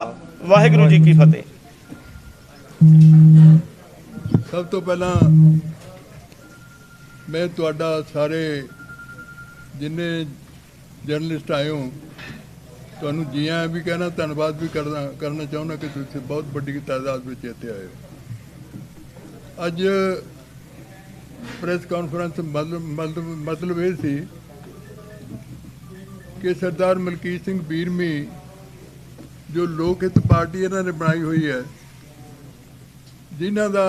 ਵਾਹਿਗੁਰੂ ਜੀ ਕੀ ਫਤਿਹ। सब तो पहला मैं तुहाडा सारे जिन्ने जर्नलिस्ट आए हो तुहानू जी आया भी कहना, धन्यवाद भी करना चाहुंदा कि तुसीं बहुत बड़ी तादाद में इत्थे आए हो। अज प्रेस कॉन्फ्रेंस मतलब ये सी कि सरदार मलकीत सिंह बीरमी जो लोक हित पार्टी इन्होंने बनाई हुई है, जिन्हों का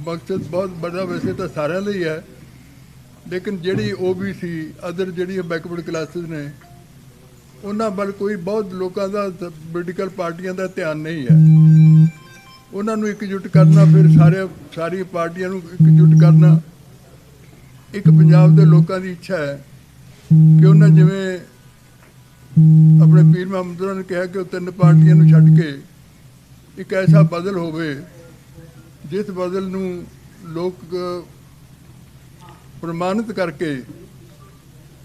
मकसद बहुत बड़ा वैसे तो सारे लिए है, लेकिन जी OBC अदर जी बैकवर्ड क्लासिस ने उन्होंने वाल कोई बहुत लोगों का पोलिटिकल पार्टियां का ध्यान नहीं है। उन्होंने एकजुट करना, फिर सारी पार्टियां एकजुट करना एक पंजाब के लोगों की इच्छा है कि उन्हें जिमें अपने पीर मुहम्मद ने कहा कि तीन पार्टियां छड्ड के एक ऐसा बदल होवे जिस बदल नूं लोग प्रमाणित करके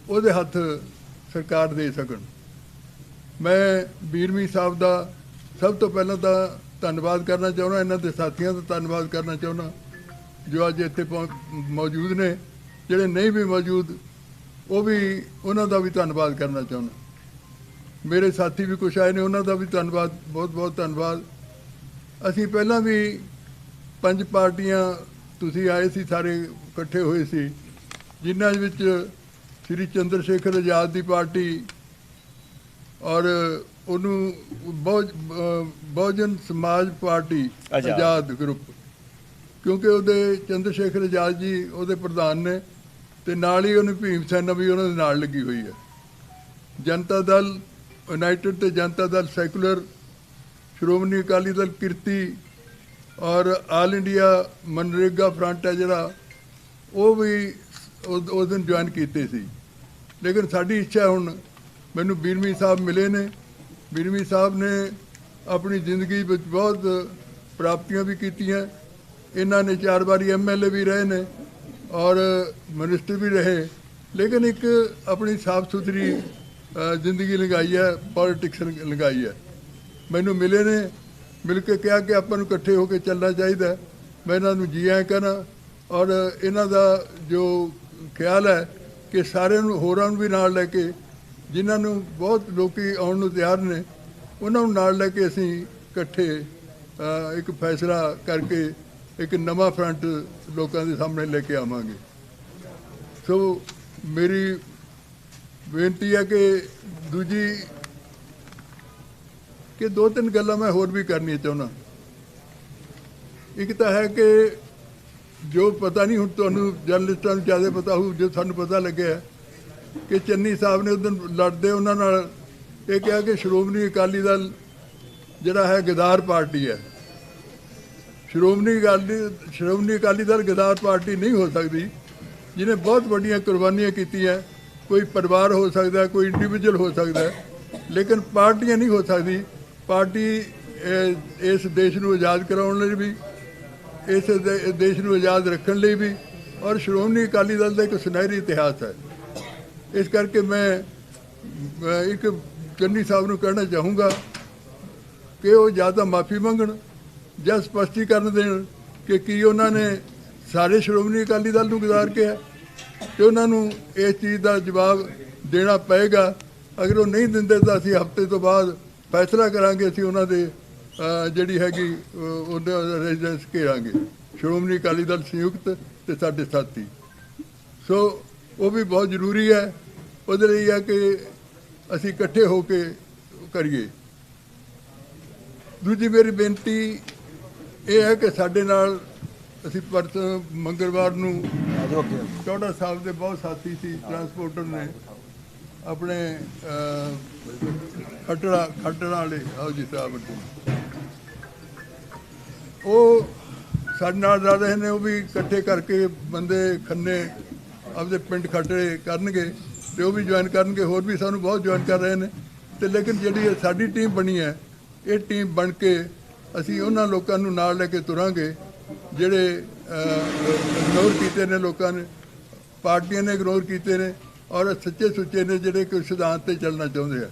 उहदे हथ सरकार दे सकन। मैं बीरमी साहब का सब तो पहला तो धन्यवाद करना चाहुंदा, इन्हां दे साथियों का धन्यवाद करना चाहुंदा जो अज इत्थे मौजूद ने, जिहड़े नहीं भी मौजूद वो भी उन्हां दा भी धन्यवाद करना चाहुंदा। मेरे साथी भी कुछ आए ने, उन्हां दा भी धन्यवाद, बहुत बहुत धन्यवाद। असीं पहलां भी 5 पार्टियां तुसीं आए सी, सारे इकट्ठे होए सी, जिन्हां विच श्री चंद्र शेखर आजाद की पार्टी और उन्होंने बहुजन समाज पार्टी आजाद ग्रुप, क्योंकि उहदे चंद्र शेखर आजाद जी उहदे प्रधान ने, ते नाल ही उन्हें भीम सेना भी उन्होंने नाल लगी हुई है। जनता दल यूनाइटेड ते जनता दल सैकुलर, श्रोमणी अकाली दल किरती और आल इंडिया मनरेगा फ्रंट है जरा, वो भी उस दिन ज्वाइन किए सी। लेकिन साड़ी इच्छा हुण मैनू बीरमी साहब मिले ने, बीरमी साहब ने अपनी जिंदगी में बहुत प्राप्तियां भी कीतियां। इन्हों ने 4 बारी MLA भी रहे ने और मिनिस्टर भी रहे, लेकिन एक अपनी साफ सुथरी जिंदगी लगाई है, पॉलिटिक्स लगाई है। मैनू मिले ने, मिल के कहा कि अपन इकट्ठे होकर चलना चाहिए। मैं इन्हों जी आया कहना और इन्हों का जो ख्याल है कि सारे होरां भी नाल लैके, जिन्होंने बहुत लोग आने को तैयार ने, उन्होंने नाल लैके असीं इकट्ठे एक फैसला करके एक नवा फ्रंट लोगों के सामने लेके आवांगे। सो मेरी बेनती है कि दूजी कि 2-3 गल्लां मैं होर भी करनी चाहुंदा। एक तो है कि जो पता नहीं, हुण तुहानूं जर्नलिस्टां नूं ज़्यादा पता हो, जो सानूं पता लग्या है कि चन्नी साहब ने उस दिन लड़दे उन्हां नाल ये कहा कि श्रोमणी अकाली दल जिहड़ा है गद्दार पार्टी है। श्रोमणी अकाली दल गद्दार पार्टी नहीं हो सकती, जिन्हें बहुत बड़ियां कुर्बानियां कीतियां। कोई परिवार हो सकता है, कोई इंडिविजुअल हो सकता है, लेकिन पार्टियां नहीं हो सकती। पार्टी इस देश को आज़ाद कराने लिए भी, इस देश को आज़ाद रखने लिए भी, और श्रोमणी अकाली दल का एक सुनहरी इतिहास है। इस करके मैं एक चन्नी साहब को कहना चाहूँगा कि वो ज़्यादा माफ़ी मंगण ਜਾਂ स्पष्टीकरण देण कि की उन्होंने सारे श्रोमणी अकाली दल को गद्दार किया, तो उन्होंने इस चीज़ का जवाब देना पेगा। अगर वो नहीं देंगे तो असीं हफ्ते तो बाद फैसला करांगे, असीं उन्होंने जिहड़ी हैगी रेजिडेंस घेरांगे, श्रोमणी अकाली दल संयुक्त ते साडे साथी। सो वो भी बहुत जरूरी है, उहदे लई है कि असीं इकट्ठे होके करिए। दूजी मेरी बेनती ये है कि साडे नाल असीं मंगलवार नूं चौड़ा साहब के बहुत साथी सी ट्रांसपोर्टर ने अपने खट्टड़ा वाले आओ जी साहब, वो साडे नाल रह रहे ने। वो भी इकट्ठे करके बंदे खन्ने आपदे पिंड खट्टड़े करनगे ते वो भी ज्वाइन करनगे, होर भी सानूं बहुत ज्वाइन कर रहे हैं। तो लेकिन जिहड़ी साडी टीम बनी है, ये टीम बन के असीं उन्हां लोकां नूं नाल लैके तुरांगे जिहड़े इग्नोर कीते ने, लोकां ने, पार्टियां ने इग्नोर कीते ने, और सच्चे सुच्चे ने जिहड़े कोई सिद्धांत ते चलना चाहुंदे आ।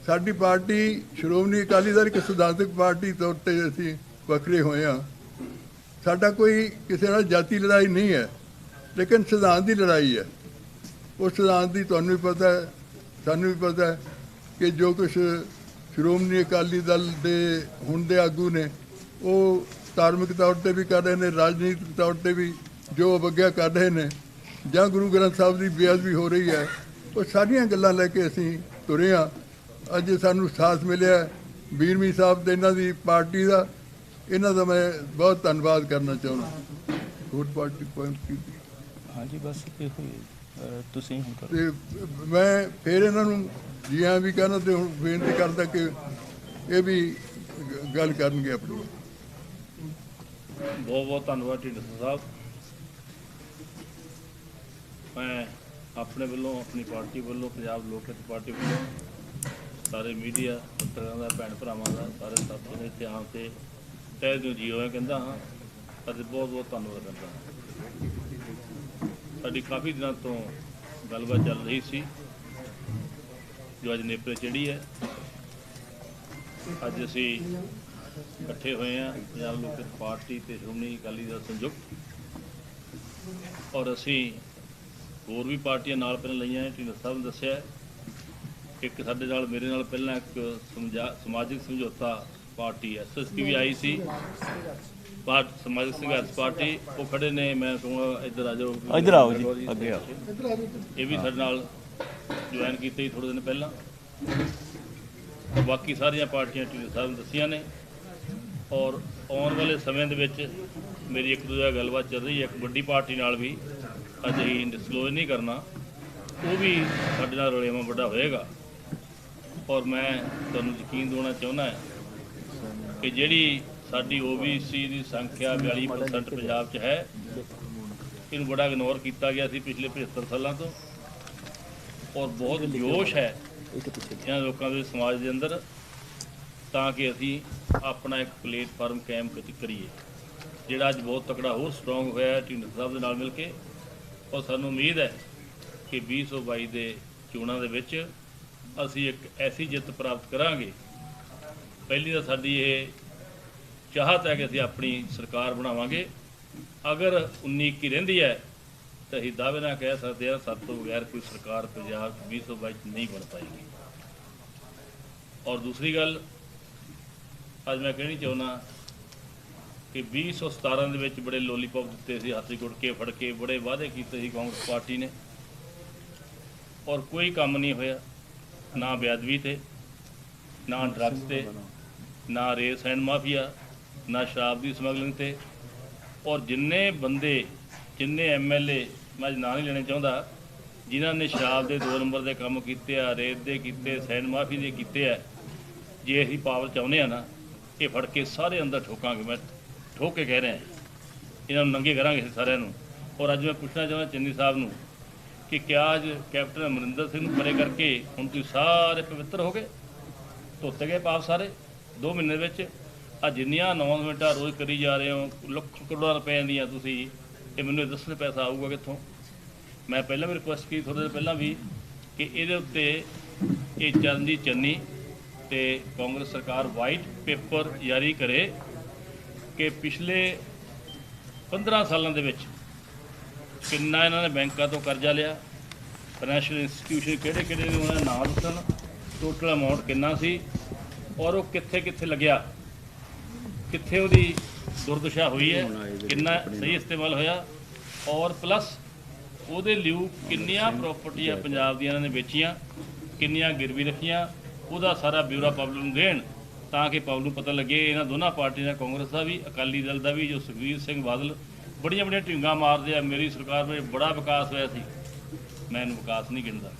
ਸਾਡੀ ਪਾਰਟੀ ਸ਼੍ਰੋਮਣੀ ਅਕਾਲੀ ਦਲ ਇੱਕ ਸਿਧਾਂਤਕ ਪਾਰਟੀ ਤੌਰ 'ਤੇ ਅਸੀਂ ਵੱਖਰੇ ਹੋਏ ਹਾਂ। ਸਾਡਾ ਕੋਈ ਕਿਸੇ ਨਾਲ ਜਾਤੀ ਲੜਾਈ ਨਹੀਂ ਹੈ, ਲੇਕਿਨ ਸਿਧਾਂਤ ਦੀ ਲੜਾਈ ਹੈ। ਉਸ ਸਿਧਾਂਤ ਦੀ ਤੁਹਾਨੂੰ ਵੀ ਪਤਾ ਹੈ, ਸਾਨੂੰ ਵੀ ਪਤਾ ਹੈ ਕਿ ਜੋ ਕੁਛ ਸ਼੍ਰੋਮਣੀ ਅਕਾਲੀ ਦਲ ਦੇ ਹੁਣ ਦੇ ਆਗੂ ਨੇ ਉਹ ਧਾਰਮਿਕ ਤੌਰ 'ਤੇ ਵੀ ਕਰ ਰਹੇ ਨੇ, ਰਾਜਨੀਤਿਕ ਤੌਰ 'ਤੇ ਵੀ ਜੋ ਅਵੱਗਿਆ ਕਰ ਰਹੇ ਨੇ, ਜਾਂ ਗੁਰੂ ਗ੍ਰੰਥ ਸਾਹਿਬ ਦੀ ਬੇਅਦਬੀ ਹੋ ਰਹੀ ਹੈ, ਉਹ ਸਾਰੀਆਂ ਗੱਲਾਂ ਲੈ ਕੇ ਅਸੀਂ ਤੁਰੇ ਹਾਂ। ਅੱਜ ਸਾਨੂੰ ਸਾਥ ਮਿਲਿਆ ਬੀਰਮੀ ਸਾਹਿਬ ਤੇ ਇਹਨਾਂ ਦੀ ਪਾਰਟੀ ਦਾ, ਇਹਨਾਂ ਦਾ ਮੈਂ ਬਹੁਤ ਧੰਨਵਾਦ ਕਰਨਾ ਚਾਹੁੰਦਾ। ਹੋਰ ਪਾਰਟੀ ਪੁਆਇੰਟ ਕੀਤੀ ਹਾਂਜੀ ਬਸ ਇਹੋ ਹੀ ਤੁਸੀਂ ਹੁਣ ਕਰੋ। ਤੇ ਮੈਂ ਫਿਰ ਇਹਨਾਂ ਨੂੰ ਜੀ ਹਾਂ ਵੀ ਕਹਿਣਾ ਤੇ ਹੁਣ ਬੇਨਤੀ ਕਰਦਾ ਕਿ ਇਹ ਵੀ ਗੱਲ ਕਰਨਗੇ ਆਪਣੀ। ਬਹੁਤ ਬਹੁਤ ਧੰਨਵਾਦ ਢੀਂਡਸਾ ਸਾਹਿਬ। ਮੈਂ ਆਪਣੇ ਵੱਲੋਂ, ਆਪਣੀ ਪਾਰਟੀ ਵੱਲੋਂ, ਪੰਜਾਬ ਲੋਕ ਹਿੱਤ ਪਾਰਟੀ ਵੱਲੋਂ ਸਾਰੇ ਮੀਡੀਆ ਪੱਤਰਕਾਰਾਂ ਦਾ, ਭੈਣ ਭਰਾਵਾਂ ਦਾ, ਸਾਰੇ ਸਾਥੀਆਂ ਦੇ ਇੱਥੇ ਆਉਣ 'ਤੇ ਤਹਿ ਦਿਓ ਜੀ ਹੋਇਆ ਕਹਿੰਦਾ ਹਾਂ ਅਤੇ ਬਹੁਤ ਬਹੁਤ ਧੰਨਵਾਦ ਕਰਦਾ ਹਾਂ। ਸਾਡੀ ਕਾਫੀ ਦਿਨਾਂ ਤੋਂ ਗੱਲਬਾਤ ਚੱਲ ਰਹੀ ਸੀ ਜੋ ਅੱਜ ਨੇਪਰੇ ਚੜ੍ਹੀ ਹੈ। ਅੱਜ ਅਸੀਂ ਇਕੱਠੇ ਹੋਏ ਹਾਂ ਪੰਜਾਬ ਲੋਕ ਹਿੱਤ ਪਾਰਟੀ ਅਤੇ ਸ਼੍ਰੋਮਣੀ ਅਕਾਲੀ ਦਲ ਸੰਯੁਕਤ, ਔਰ ਅਸੀਂ ਹੋਰ ਵੀ ਪਾਰਟੀਆਂ ਨਾਲ ਪਹਿਲਾਂ ਲਈਆਂ ਹੈ। ਢੀਂਡਸਾ ਸਾਹਿਬ ਨੇ ਦੱਸਿਆ ਇੱਕ ਸਾਡੇ ਨਾਲ, ਮੇਰੇ ਨਾਲ ਪਹਿਲਾਂ ਇੱਕ ਸਮਾਜਿਕ ਸਮਝੌਤਾ ਪਾਰਟੀ SSP ਵੀ ਆਈ ਸੀ, ਸਮਾਜਿਕ ਸੰਘਰਸ਼ ਪਾਰਟੀ, ਉਹ ਖੜੇ ਨੇ। ਮੈਂ ਕਹੂੰਗਾ ਇੱਧਰ ਆ ਜਾਓ, ਇੱਧਰ ਆਓ ਜੀ, ਅੱਗੇ ਆਓ। ਇਹ ਵੀ ਸਾਡੇ ਨਾਲ ਜੁਆਇਨ ਕੀਤੇ ਸੀ ਥੋੜ੍ਹੇ ਦਿਨ ਪਹਿਲਾਂ। ਬਾਕੀ ਸਾਰੀਆਂ ਪਾਰਟੀਆਂ ਢੀਂਡਸਾ ਸਾਹਿਬ ਨੇ ਦੱਸੀਆਂ ਨੇ, ਔਰ ਆਉਣ ਵਾਲੇ ਸਮੇਂ ਦੇ ਵਿੱਚ ਮੇਰੀ ਇੱਕ ਦੂਜਾ ਗੱਲਬਾਤ ਚੱਲ ਰਹੀ ਹੈ ਇੱਕ ਵੱਡੀ ਪਾਰਟੀ ਨਾਲ ਵੀ, ਅੱਜ ਅਸੀਂ ਡਿਸਕਲੋਜ਼ ਨਹੀਂ ਕਰਨਾ, ਉਹ ਵੀ ਸਾਡੇ ਨਾਲ ਰਲੇਵਾਂ ਵੱਡਾ ਹੋਏਗਾ। ਔਰ ਮੈਂ ਤੁਹਾਨੂੰ ਯਕੀਨ ਦਿਵਾਉਣਾ ਚਾਹੁੰਦਾ ਕਿ ਜਿਹੜੀ ਸਾਡੀ OBC ਦੀ ਸੰਖਿਆ 42% ਪੰਜਾਬ 'ਚ ਹੈ, ਇਹਨੂੰ ਬੜਾ ਇਗਨੋਰ ਕੀਤਾ ਗਿਆ ਸੀ ਪਿਛਲੇ 75 ਸਾਲਾਂ ਤੋਂ, ਔਰ ਬਹੁਤ ਜੋਸ਼ ਹੈ ਇਹਨਾਂ ਲੋਕਾਂ ਦੇ ਸਮਾਜ ਦੇ ਅੰਦਰ, ਤਾਂ ਕਿ ਅਸੀਂ ਆਪਣਾ ਇੱਕ ਪਲੇਟਫਾਰਮ ਕਾਇਮ ਕਰੀਏ ਜਿਹੜਾ ਅੱਜ ਬਹੁਤ ਤਕੜਾ ਹੋਰ ਸਟਰੋਂਗ ਹੋਇਆ ਢੀਂਡਸਾ ਸਾਹਿਬ ਦੇ ਨਾਲ ਮਿਲ ਕੇ। ਔਰ ਸਾਨੂੰ ਉਮੀਦ ਹੈ ਕਿ 2022 ਦੇ ਚੋਣਾਂ ਦੇ ਵਿੱਚ ਅਸੀਂ ਇੱਕ ਐਸੀ ਜਿੱਤ ਪ੍ਰਾਪਤ ਕਰਾਂਗੇ। ਪਹਿਲੀ ਤਾਂ ਸਾਡੀ ਇਹ ਚਾਹਤ ਹੈ ਕਿ ਅਸੀਂ ਆਪਣੀ ਸਰਕਾਰ ਬਣਾਵਾਂਗੇ। ਅਗਰ 19-21 ਰਹਿੰਦੀ ਹੈ ਤਾਂ ਅਸੀਂ ਦਾਅਵੇ ਨਾਲ ਕਹਿ ਸਕਦੇ ਹਾਂ ਸਾਡੇ ਤੋਂ ਬਗੈਰ ਕੋਈ ਸਰਕਾਰ ਪੰਜਾਬ 2022 'ਚ ਨਹੀਂ ਬਣ ਪਾਏਗੀ। ਔਰ ਦੂਸਰੀ ਗੱਲ ਅੱਜ ਮੈਂ ਕਹਿਣੀ ਚਾਹੁੰਦਾ ਕਿ 2017 ਦੇ ਵਿੱਚ ਬੜੇ ਲੋਲੀਪੌਪ ਦਿੱਤੇ ਸੀ, ਹੱਥ ਗੁੜ ਕੇ ਫੜ ਕੇ ਬੜੇ ਵਾਅਦੇ ਕੀਤੇ ਸੀ ਕਾਂਗਰਸ ਪਾਰਟੀ ਨੇ, ਔਰ ਕੋਈ ਕੰਮ ਨਹੀਂ ਹੋਇਆ, ਨਾ ਬੇਅਦਬੀ 'ਤੇ, ਨਾ ਡਰੱਗਸ 'ਤੇ, ਨਾ ਰੇਸ ਐਂਡ ਮਾਫੀਆ, ਨਾ ਸ਼ਰਾਬ ਦੀ ਸਮਗਲਿੰਗ 'ਤੇ। ਔਰ ਜਿੰਨੇ ਬੰਦੇ, ਜਿੰਨੇ MLA, ਮੈਂ ਨਾਂ ਨਹੀਂ ਲੈਣਾ ਚਾਹੁੰਦਾ, ਜਿਨ੍ਹਾਂ ਨੇ ਸ਼ਰਾਬ ਦੇ 2 ਨੰਬਰ ਦੇ ਕੰਮ ਕੀਤੇ ਆ, ਰੇਤ ਦੇ ਕੀਤੇ, ਸੈਂਡ ਮਾਫੀ ਦੇ ਕੀਤੇ ਆ, ਜੇ ਅਸੀਂ ਪਾਵਰ ਚਾਹੁੰਦੇ ਹਾਂ ਨਾ, ਇਹ ਫੜ ਕੇ ਸਾਰੇ ਅੰਦਰ ਠੋਕਾਂਗੇ। ਮੈਂ ਠੋਕ ਕੇ ਕਹਿ ਰਿਹਾ, ਇਹਨਾਂ ਨੂੰ ਨੰਗੇ ਕਰਾਂਗੇ ਸਾਰਿਆਂ ਨੂੰ। ਔਰ ਅੱਜ ਮੈਂ ਪੁੱਛਣਾ ਚਾਹੁੰਦਾ ਚੰਨੀ ਸਾਹਿਬ ਨੂੰ ਕਿ ਕਿਆ ਅੱਜ ਕੈਪਟਨ ਅਮਰਿੰਦਰ ਸਿੰਘ ਨੂੰ ਪਰੇ ਕਰਕੇ ਹੁਣ ਤੁਸੀਂ ਸਾਰੇ ਪਵਿੱਤਰ ਹੋ ਗਏ, ਧੋਤੇ ਗਏ ਪਾਪ ਸਾਰੇ 2 ਮਹੀਨੇ ਵਿੱਚ? ਆ ਜਿੰਨੀਆਂ ਅਨਾਉਂਸਮੈਂਟਾਂ ਰੋਜ਼ ਕਰੀ ਜਾ ਰਹੇ ਹੋ, ਲੱਖ ਕਰੋੜਾਂ ਰੁਪਏ ਦੀਆਂ, ਤੁਸੀਂ ਇਹ ਮੈਨੂੰ ਦੱਸਣ ਪੈਸਾ ਆਊਗਾ ਕਿੱਥੋਂ? ਮੈਂ ਪਹਿਲਾਂ ਵੀ ਰਿਕੁਐਸਟ ਕੀਤੀ ਥੋੜ੍ਹੇ ਦਿਨ ਪਹਿਲਾਂ ਵੀ ਕਿ ਇਹਦੇ ਉੱਤੇ ਇਹ ਚਰਨਜੀਤ ਚੰਨੀ ਤੇ ਕਾਂਗਰਸ ਸਰਕਾਰ ਵਾਈਟ ਪੇਪਰ ਜਾਰੀ ਕਰੇ ਕਿ ਪਿਛਲੇ 15 ਸਾਲਾਂ ਦੇ ਵਿੱਚ ਕਿੰਨਾ ਇਹਨਾਂ ਨੇ ਬੈਂਕਾਂ ਤੋਂ ਕਰਜ਼ਾ ਲਿਆ, ਫਾਈਨੈਂਸ਼ੀਅਲ ਇੰਸਟੀਟਿਊਸ਼ਨ ਕਿਹੜੇ ਨੇ ਉਹਨਾਂ ਦੇ ਨਾਂ ਦੱਸਣ, ਟੋਟਲ ਅਮਾਊਂਟ ਕਿੰਨਾ ਸੀ, ਔਰ ਉਹ ਕਿੱਥੇ ਕਿੱਥੇ ਲੱਗਿਆ, ਕਿੱਥੇ ਉਹਦੀ ਦੁਰਦਸ਼ਾ ਹੋਈ ਹੈ, ਕਿੰਨਾ ਸਹੀ ਇਸਤੇਮਾਲ ਹੋਇਆ, ਔਰ ਪਲੱਸ ਉਹਦੇ ਲਿਊ ਕਿੰਨੀਆਂ ਪ੍ਰਾਪਰਟੀਆਂ ਪੰਜਾਬ ਦੀਆਂ ਇਹਨਾਂ ਨੇ ਵੇਚੀਆਂ, ਕਿੰਨੀਆਂ ਗਿਰਵੀ ਰੱਖੀਆਂ, ਉਹਦਾ ਸਾਰਾ ਬਿਊਰਾ ਪਬਲਿਕ ਨੂੰ ਦੇਣ, ਤਾਂ ਕਿ ਪਬਲਿਕ ਨੂੰ ਪਤਾ ਲੱਗੇ। ਇਹਨਾਂ ਦੋਨਾਂ ਪਾਰਟੀਆਂ ਦਾ, ਕਾਂਗਰਸ ਦਾ ਵੀ, ਅਕਾਲੀ ਦਲ ਦਾ ਵੀ, ਜੋ ਸੁਖਬੀਰ ਸਿੰਘ ਬਾਦਲ ਬੜੀਆਂ ਬੜੀਆਂ ਢੀਂਗਾਂ ਮਾਰਦੇ ਆ, ਮੇਰੀ ਸਰਕਾਰ ਵਿੱਚ ਬੜਾ ਵਿਕਾਸ ਹੋਇਆ ਸੀ, ਮੈਂ ਇਹਨੂੰ ਵਿਕਾਸ ਨਹੀਂ ਗਿਣਦਾ।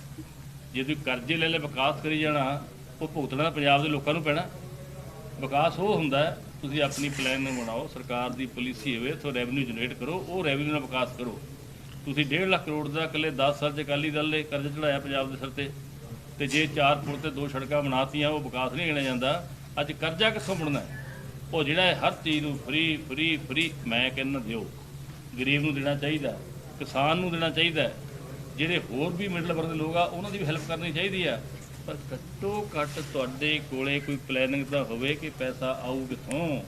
ਜੇ ਤੁਸੀਂ ਕਰਜ਼ੇ ਲੈ ਵਿਕਾਸ ਕਰੀ ਜਾਣਾ, ਉਹ ਭੁਗਤਣਾ ਪੰਜਾਬ ਦੇ ਲੋਕਾਂ ਨੂੰ ਪੈਣਾ। ਵਿਕਾਸ ਉਹ ਹੁੰਦਾ ਤੁਸੀਂ ਆਪਣੀ ਪਲਾਨ ਨੂੰ ਬਣਾਓ, ਸਰਕਾਰ ਦੀ ਪਾਲਿਸੀ ਹੋਵੇ, ਤੋਂ ਰੈਵਨਿਊ ਜਨਰੇਟ ਕਰੋ, ਉਹ ਰੈਵਨਿਊ ਨਾਲ ਵਿਕਾਸ ਕਰੋ। ਤੁਸੀਂ 1.5 ਲੱਖ ਕਰੋੜ ਦਾ ਇਕੱਲੇ 10 ਸਾਲ 'ਚ ਅਕਾਲੀ ਦਲ ਨੇ ਕਰਜ਼ਾ ਚੜਾਇਆ ਪੰਜਾਬ ਦੇ ਸਿਰ 'ਤੇ, ਤੇ ਜੇ 4 ਪੁਲ ਤੇ 2 ਸੜਕਾਂ ਬਣਾਤੀਆਂ, ਉਹ ਵਿਕਾਸ ਨਹੀਂ ਗਿਣਿਆ ਜਾਂਦਾ। ਅੱਜ ਕਰਜ਼ਾ ਕਿੱਥੋਂ ਮੁੜਨਾ? ਉਹ ਜਿਹੜਾ ਹਰ ਚੀਜ਼ ਨੂੰ ਫਰੀ ਮੈਂ ਕਹਿੰਦਾ ਦਿਓ, ਗਰੀਬ ਨੂੰ ਦੇਣਾ ਚਾਹੀਦਾ, ਕਿਸਾਨ ਨੂੰ ਦੇਣਾ ਚਾਹੀਦਾ, ਜਿਹੜੇ ਹੋਰ ਵੀ ਮਿਡਲ ਵਰਗ ਦੇ ਲੋਕ ਆ ਉਹਨਾਂ ਦੀ ਵੀ ਹੈਲਪ ਕਰਨੀ ਚਾਹੀਦੀ ਆ। ਪਰ ਘੱਟੋ ਘੱਟ ਤੁਹਾਡੇ ਕੋਲੇ ਕੋਈ ਪਲੈਨਿੰਗ ਤਾਂ ਹੋਵੇ ਕਿ ਪੈਸਾ ਆਊ ਕਿੱਥੋਂ।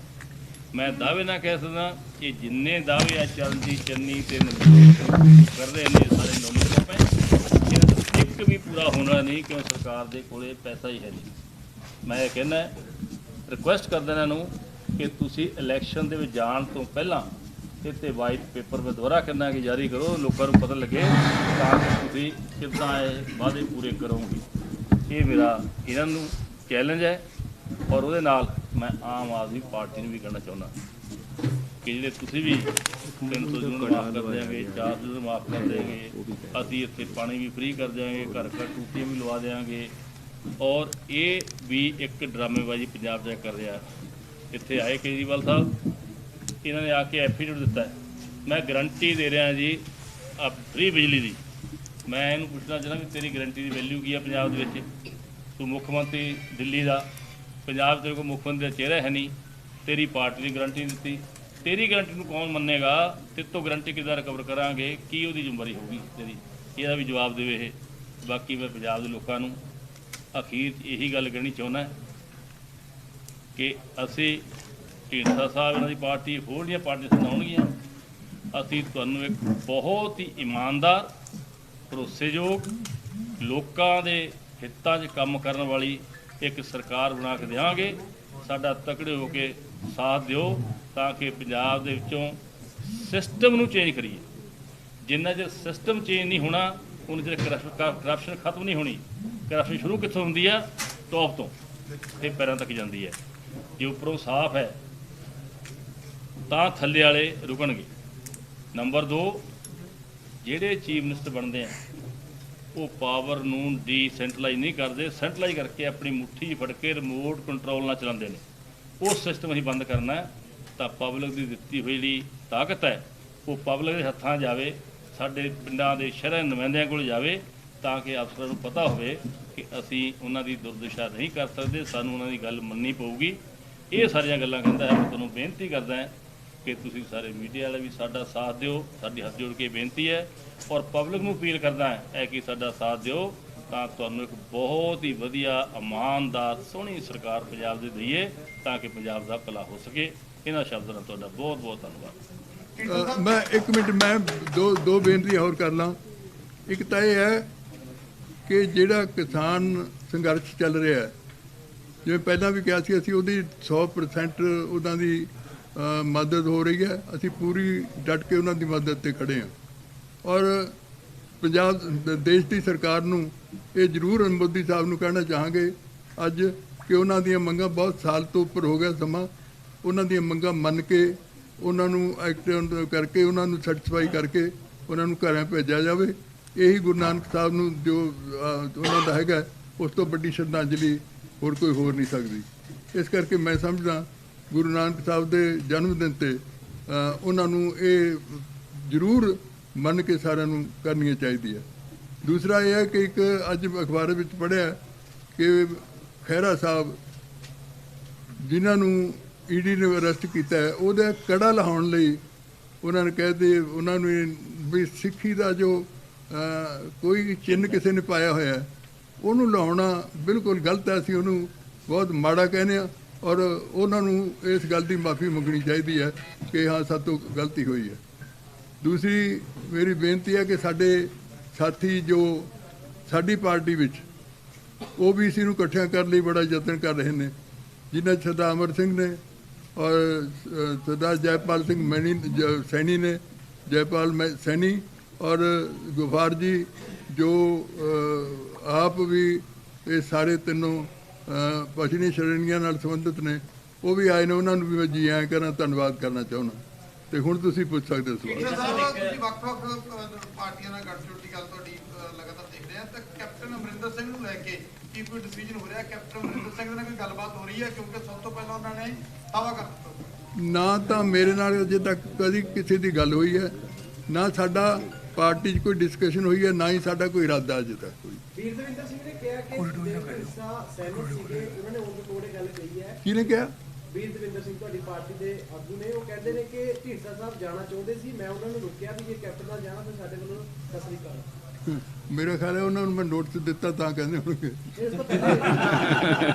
ਮੈਂ ਦਾਅਵੇ ਨਾਲ ਕਹਿ ਸਕਦਾ ਕਿ ਜਿੰਨੇ ਦਾਅਵੇ ਆ ਚਲਦੀ ਚੰਨੀ ਤੇ ਕਰ ਰਹੇ ਨੇ ਸਾਰੇ ਨੋਮੀਨਲ ਪਏ, ਇਹਨਾਂ ਦਾ ਇੱਕ ਵੀ ਪੂਰਾ ਹੋਣਾ ਨਹੀਂ, ਕਿਉਂ ਸਰਕਾਰ ਦੇ ਕੋਲੇ ਪੈਸਾ ਹੀ ਹੈ ਨਹੀਂ। ਮੈਂ ਇਹ ਕਹਿੰਦਾ ਰਿਕੁਐਸਟ ਕਰਦਾ ਇਹਨਾਂ ਨੂੰ ਕਿ ਤੁਸੀਂ ਇਲੈਕਸ਼ਨ ਦੇ ਵਿੱਚ ਜਾਣ ਤੋਂ ਪਹਿਲਾਂ ਇਹ 'ਤੇ ਵਾਈਟ ਪੇਪਰ ਮੈਂ ਦੁਬਾਰਾ ਕਹਿੰਦਾ ਕਿ ਜਾਰੀ ਕਰੋ, ਲੋਕਾਂ ਨੂੰ ਪਤਾ ਲੱਗੇ ਤਾਂ ਕਿ ਤੁਸੀਂ ਕਿੱਦਾਂ ਇਹ ਵਾਅਦੇ ਪੂਰੇ ਕਰੋਗੇ। ਇਹ ਮੇਰਾ ਇਹਨਾਂ ਨੂੰ ਚੈਲੰਜ ਹੈ। ਔਰ ਉਹਦੇ ਨਾਲ ਮੈਂ ਆਮ ਆਦਮੀ ਪਾਰਟੀ ਨੂੰ ਵੀ ਕਹਿਣਾ ਚਾਹੁੰਦਾ ਕਿ ਜਿਹੜੇ ਤੁਸੀਂ ਵੀ 300 ਯੂਨਿਟ ਮਾਫ ਕਰ ਦਿਆਂਗੇ, 400 ਯੂਨਿਟ ਮਾਫ ਕਰ ਦਿਆਂਗੇ, ਅਸੀਂ ਇੱਥੇ ਪਾਣੀ ਵੀ ਫ੍ਰੀ ਕਰ ਦਿਆਂਗੇ, ਘਰ ਘਰ ਟੂਟੀਆਂ ਵੀ ਲਵਾ ਦਿਆਂਗੇ। ਔਰ ਇਹ ਵੀ ਇੱਕ ਡਰਾਮੇਬਾਜ਼ੀ ਪੰਜਾਬ 'ਚ ਕਰ ਰਿਹਾ। ਇੱਥੇ ਆਏ ਕੇਜਰੀਵਾਲ ਸਾਹਿਬ, ਇਹਨਾਂ ਨੇ ਆ ਕੇ ਐਫੀਡੇਵਿਟ ਦਿੱਤਾ ਹੈ, ਮੈਂ ਗਰੰਟੀ ਦੇ ਰਿਹਾ ਜੀ ਫ੍ਰੀ ਬਿਜਲੀ ਦੀ। ਮੈਂ ਇਹਨੂੰ ਪੁੱਛਣਾ ਚਾਹੁੰਦਾ ਵੀ ਤੇਰੀ ਗਰੰਟੀ ਦੀ ਵੈਲਿਊ ਕੀ ਹੈ ਪੰਜਾਬ ਦੇ ਵਿੱਚ? ਤੂੰ ਮੁੱਖ ਮੰਤਰੀ ਦਿੱਲੀ ਦਾ, ਪੰਜਾਬ ਤੇਰੇ ਕੋਲ ਮੁੱਖ ਮੰਤਰੀ ਦਾ ਚਿਹਰਾ ਹੈ ਨਹੀਂ, ਤੇਰੀ ਪਾਰਟੀ ਦੀ ਗਰੰਟੀ ਦਿੱਤੀ, ਤੇਰੀ ਗਰੰਟੀ ਨੂੰ ਕੌਣ ਮੰਨੇਗਾ? ਤੇਰੇ ਤੋਂ ਗਰੰਟੀ ਕਿੱਦਾਂ ਰਿਕਵਰ ਕਰਾਂਗੇ? ਕੀ ਉਹਦੀ ਜ਼ਿੰਮੇਵਾਰੀ ਹੋਊਗੀ ਤੇਰੀ? ਇਹਦਾ ਵੀ ਜਵਾਬ ਦੇਵੇ ਇਹ। ਬਾਕੀ ਮੈਂ ਪੰਜਾਬ ਦੇ ਲੋਕਾਂ ਨੂੰ ਅਖੀਰ 'ਚ ਇਹੀ ਗੱਲ ਕਹਿਣੀ ਚਾਹੁੰਦਾ ਕਿ ਅਸੀਂ ਢੀਂਡਸਾ ਸਾਹਿਬ ਇਹਨਾਂ ਦੀ ਪਾਰਟੀ ਹੋਰ ਦੀਆਂ ਪਾਰਟੀਆਂ ਸੁਣਾਉਣਗੀਆਂ, ਅਸੀਂ ਤੁਹਾਨੂੰ ਇੱਕ ਬਹੁਤ ਹੀ ਇਮਾਨਦਾਰ, ਭਰੋਸੇਯੋਗ, ਲੋਕਾਂ ਦੇ ਹਿੱਤਾਂ 'ਚ ਕੰਮ ਕਰਨ ਵਾਲੀ ਇੱਕ ਸਰਕਾਰ ਬਣਾ ਕੇ ਦੇਵਾਂਗੇ। ਸਾਡਾ ਤਕੜੇ ਹੋ ਕੇ ਸਾਥ ਦਿਓ ਤਾਂ ਕਿ ਪੰਜਾਬ ਦੇ ਵਿੱਚੋਂ ਸਿਸਟਮ ਨੂੰ ਚੇਂਜ ਕਰੀਏ। ਜਿੰਨਾ ਚਿਰ ਸਿਸਟਮ ਚੇਂਜ ਨਹੀਂ ਹੋਣਾ ਉਨਾ ਚਿਰ ਕਰਪਸ਼ਨ ਖਤਮ ਨਹੀਂ ਹੋਣੀ। ਕਰਪਸ਼ਨ ਸ਼ੁਰੂ ਕਿੱਥੋਂ ਹੁੰਦੀ ਆ? ਟੌਪ ਤੋਂ, ਤੇ ਪੈਰਾਂ ਤੱਕ ਜਾਂਦੀ ਹੈ। ਜੇ ਉੱਪਰੋਂ ਸਾਫ਼ ਹੈ ਤਾਂ ਥੱਲੇ ਵਾਲੇ ਰੁਕਣਗੇ। ਨੰਬਰ 2, ਜਿਹੜੇ ਚੀਫ ਮਿਨਿਸਟਰ ਬਣਦੇ ਆ ਉਹ ਪਾਵਰ ਨੂੰ ਡੀਸੈਂਟਰਲਾਈਜ਼ ਨਹੀਂ ਕਰਦੇ, ਸੈਂਟਰਲਾਈਜ਼ ਕਰਕੇ ਆਪਣੀ ਮੁੱਠੀ 'ਚ ਫੜ ਕੇ ਰਿਮੋਟ ਕੰਟਰੋਲ ਨਾਲ ਚਲਾਉਂਦੇ ਨੇ। ਉਹ ਸਿਸਟਮ ਅਸੀਂ ਬੰਦ ਕਰਨਾ ਹੈ ਤਾਂ ਪਬਲਿਕ ਦੀ ਦਿੱਤੀ ਹੋਈ ਜਿਹੜੀ ਤਾਕਤ ਹੈ ਉਹ ਪਬਲਿਕ ਦੇ ਹੱਥਾਂ ਜਾਵੇ, ਸਾਡੇ ਪਿੰਡਾਂ ਦੇ ਸ਼ਹਿਰਾਂ ਨੁਮਾਇੰਦਿਆਂ ਕੋਲ ਜਾਵੇ, ਤਾਂ ਕਿ ਅਫਸਰਾਂ ਨੂੰ ਪਤਾ ਹੋਵੇ ਕਿ ਅਸੀਂ ਉਹਨਾਂ ਦੀ ਦੁਰਦਸ਼ਾ ਨਹੀਂ ਕਰ ਸਕਦੇ, ਸਾਨੂੰ ਉਹਨਾਂ ਦੀ ਗੱਲ ਮੰਨਣੀ ਪਊਗੀ। ਇਹ ਸਾਰੀਆਂ ਗੱਲਾਂ ਕਹਿੰਦਾ ਹੈ। ਮੈਂ ਤੁਹਾਨੂੰ ਬੇਨਤੀ ਕਰਦਾ ਹਾਂ ਕਿ ਤੁਸੀਂ ਸਾਰੇ ਮੀਡੀਆ ਵਾਲੇ ਵੀ ਸਾਡਾ ਸਾਥ ਦਿਓ, ਸਾਡੀ ਹੱਥ ਜੋੜ ਕੇ ਬੇਨਤੀ ਹੈ। ਔਰ ਪਬਲਿਕ ਨੂੰ ਅਪੀਲ ਕਰਦਾ ਹੈ ਕਿ ਸਾਡਾ ਸਾਥ ਦਿਓ ਤਾਂ ਤੁਹਾਨੂੰ ਇੱਕ ਬਹੁਤ ਹੀ ਵਧੀਆ, ਇਮਾਨਦਾਰ, ਸੋਹਣੀ ਸਰਕਾਰ ਪੰਜਾਬ ਦੇ ਦਈਏ ਤਾਂ ਕਿ ਪੰਜਾਬ ਦਾ ਭਲਾ ਹੋ ਸਕੇ। ਇਹਨਾਂ ਸ਼ਬਦਾਂ ਨਾਲ ਤੁਹਾਡਾ ਬਹੁਤ ਬਹੁਤ ਧੰਨਵਾਦ। ਮੈਂ 1 ਮਿੰਟ, ਮੈਂ ਦੋ ਬੇਨਤੀ ਹੋਰ ਕਰ ਲਾਂ। ਇੱਕ ਤਾਂ ਇਹ ਹੈ ਕਿ ਜਿਹੜਾ ਕਿਸਾਨ ਸੰਘਰਸ਼ ਚੱਲ ਰਿਹਾ ਹੈ, ਜਿਵੇਂ ਪਹਿਲਾਂ ਵੀ ਕਿਹਾ ਸੀ, ਅਸੀਂ ਉਹਦੀ 100% ਉਹਨਾਂ ਦੀ ਮਦਦ ਹੋ ਰਹੀ ਹੈ। ਅਸੀਂ ਪੂਰੀ ਡਟ ਕੇ ਉਹਨਾਂ ਦੀ ਮਦਦ 'ਤੇ ਖੜ੍ਹੇ ਹਾਂ। ਔਰ ਪੰਜਾਬ ਦੇਸ਼ ਦੀ ਸਰਕਾਰ ਨੂੰ ਇਹ ਜ਼ਰੂਰ ਮੋਦੀ ਸਾਹਿਬ ਨੂੰ ਕਹਿਣਾ ਚਾਹਾਂਗੇ ਅੱਜ ਕਿ ਉਹਨਾਂ ਦੀਆਂ ਮੰਗਾਂ, ਬਹੁਤ ਸਾਲ ਤੋਂ ਉੱਪਰ ਹੋ ਗਿਆ ਸਮਾਂ, ਉਹਨਾਂ ਦੀਆਂ ਮੰਗਾਂ ਮੰਨ ਕੇ ਉਹਨਾਂ ਨੂੰ ਐਕਟ ਕਰਕੇ ਉਹਨਾਂ ਨੂੰ ਸੈਟੀਸਫਾਈ ਕਰਕੇ ਉਹਨਾਂ ਨੂੰ ਘਰਾਂ ਭੇਜਿਆ ਜਾਵੇ। ਇਹੀ ਗੁਰੂ ਨਾਨਕ ਸਾਹਿਬ ਨੂੰ ਜੋ ਉਹਨਾਂ ਦਾ ਹੈਗਾ, ਉਸ ਤੋਂ ਵੱਡੀ ਸ਼ਰਧਾਂਜਲੀ ਹੋਰ ਕੋਈ ਹੋ ਨਹੀਂ ਸਕਦੀ। ਇਸ ਕਰਕੇ ਮੈਂ ਸਮਝਦਾ ਗੁਰੂ ਨਾਨਕ ਸਾਹਿਬ ਦੇ ਜਨਮ ਦਿਨ 'ਤੇ ਉਹਨਾਂ ਨੂੰ ਇਹ ਜ਼ਰੂਰ ਮੰਨ ਕੇ ਸਾਰਿਆਂ ਨੂੰ ਕਰਨੀ ਚਾਹੀਦੀ ਹੈ। ਦੂਸਰਾ ਇਹ ਹੈ ਕਿ ਇੱਕ ਅੱਜ ਅਖਬਾਰ ਵਿੱਚ ਪੜ੍ਹਿਆ ਕਿ ਖਹਿਰਾ ਸਾਹਿਬ ਜਿਨ੍ਹਾਂ ਨੂੰ ਈਡੀ ਨੇ ਅਰੈਸਟ ਕੀਤਾ ਹੈ, ਉਹਦਾ ਕੜਾ ਲਾਉਣ ਲਈ ਉਹਨਾਂ ਨੇ ਕਹਿੰਦੇ ਉਹਨਾਂ ਨੂੰ ਵੀ ਸਿੱਖੀ ਦਾ ਜੋ ਕੋਈ ਚਿੰਨ੍ਹ ਕਿਸੇ ਨੇ ਪਾਇਆ ਹੋਇਆ ਉਹਨੂੰ ਲਾਉਣਾ ਬਿਲਕੁਲ ਗਲਤ ਹੈ। ਅਸੀਂ ਉਹਨੂੰ ਬਹੁਤ ਮਾੜਾ ਕਹਿੰਦੇ ਹਾਂ ਔਰ ਉਹਨਾਂ ਨੂੰ ਇਸ ਗੱਲ ਦੀ ਮਾਫੀ ਮੰਗਣੀ ਚਾਹੀਦੀ ਹੈ ਕਿ ਹਾਂ ਸਾਡੇ ਤੋਂ ਗਲਤੀ ਹੋਈ ਹੈ। ਦੂਸਰੀ ਮੇਰੀ ਬੇਨਤੀ ਹੈ ਕਿ ਸਾਡੇ ਸਾਥੀ ਜੋ ਸਾਡੀ ਪਾਰਟੀ ਵਿੱਚ OBC ਨੂੰ ਇਕੱਠਿਆਂ ਕਰਨ ਲਈ ਬੜਾ ਯਤਨ ਕਰ ਰਹੇ ਨੇ, ਜਿਨ੍ਹਾਂ 'ਚ ਸਰਦਾਰ ਅਮਰ ਸਿੰਘ ਨੇ ਔਰ ਸਰਦਾਰ ਜੈਪਾਲ ਸਿੰਘ ਸੈਣੀ ਨੇ, ਜੈਪਾਲ ਸੈਣੀ ਔਰ ਗੁਫਾਰ ਜੀ ਜੋ ਆਪ ਵੀ ਇਹ ਸਾਰੇ ਤਿੰਨੋਂ ਪਛੜੀ ਸ਼੍ਰੇਣੀਆਂ ਨਾਲ ਸੰਬੰਧਿਤ ਨੇ, ਉਹ ਵੀ ਆਏ ਨੇ। ਉਹਨਾਂ ਨੂੰ ਵੀ ਮੈਂ ਜੀ ਆਇਆਂ ਕਰਾਂ, ਧੰਨਵਾਦ ਕਰਨਾ ਚਾਹੁੰਦਾ। ਤੇ ਹੁਣ ਤੁਸੀਂ ਪੁੱਛ ਸਕਦੇ ਹੋ ਸਵਾਲ। ਤੁਸੀਂ ਵੱਖ-ਵੱਖ ਪਾਰਟੀਆਂ ਨਾਲ ਗੱਠਜੋੜ ਦੀ ਗੱਲ ਤੁਹਾਡੀ ਲਗਾਤਾਰ ਦੇਖ ਰਹੇ ਆ, ਤਾਂ ਕੈਪਟਨ ਅਮਰਿੰਦਰ ਸਿੰਘ ਨੂੰ ਲੈ ਕੇ ਕੀ ਕੋਈ ਡਿਸੀਜਨ ਹੋ ਰਿਹਾ? ਕੈਪਟਨ ਅਮਰਿੰਦਰ ਸਿੰਘ ਨਾਲ ਕੋਈ ਗੱਲਬਾਤ ਹੋ ਰਹੀ ਹੈ? ਕਿਉਂਕਿ ਸਭ ਤੋਂ ਪਹਿਲਾਂ ਉਹਨਾਂ ਨੇ ਦਾਅਵਾ ਕਰ ਦਿੱਤਾ। ਨਾ ਤਾਂ ਮੇਰੇ ਨਾਲ ਅਜੇ ਤੱਕ ਕਦੀ ਕਿਸੇ ਦੀ ਗੱਲ ਹੋਈ ਹੈ, ਨਾ ਸਾਡਾ ਪਾਰਟੀ 'ਚ ਕੋਈ ਡਿਸਕਸ਼ਨ ਹੋਈ ਹੈ, ਨਾ ਹੀ ਸਾਡਾ ਕੋਈ ਇਰਾਦਾ ਅਜੇ ਤੱਕ ਹੋਈ। ਵੀਰਦਵਿੰਦਰ ਸਿੰਘ ਨੇ ਕਿਹਾ ਕਿ ਢੀਂਡਸਾ ਸਹਿਮਤ ਸੀਗੇ, ਉਹਨਾਂ ਨੇ ਉਹ ਕੋੜੇ ਗੱਲ ਕਹੀ ਹੈ। ਕਿਹਨੇ ਕਿਹਾ? ਵੀਰਦਵਿੰਦਰ ਸਿੰਘ ਤੁਹਾਡੀ ਪਾਰਟੀ ਦੇ ਆਗੂ ਨੇ, ਉਹ ਕਹਿੰਦੇ ਨੇ ਕਿ ਢੀਂਡਸਾ ਸਾਹਿਬ ਜਾਣਾ ਚਾਹੁੰਦੇ ਸੀ, ਮੈਂ ਉਹਨਾਂ ਨੂੰ ਰੋਕਿਆ ਵੀ ਜੇ ਕੈਪਟਨ ਨਾਲ ਜਾਣਾ ਤਾਂ ਸਾਡੇ ਵੱਲੋਂ ਸਤਿ ਸ੍ਰੀ ਅਕਾਲ। ਮੇਰਾ ਖਿਆਲ ਹੈ ਉਹਨਾਂ ਨੂੰ ਮੈਂ ਨੋਟਿਸ ਦਿੱਤਾ ਤਾਂ ਕਹਿੰਦੇ ਹੋਣਗੇ। ਇਸ ਤੋਂ ਪਹਿਲੇ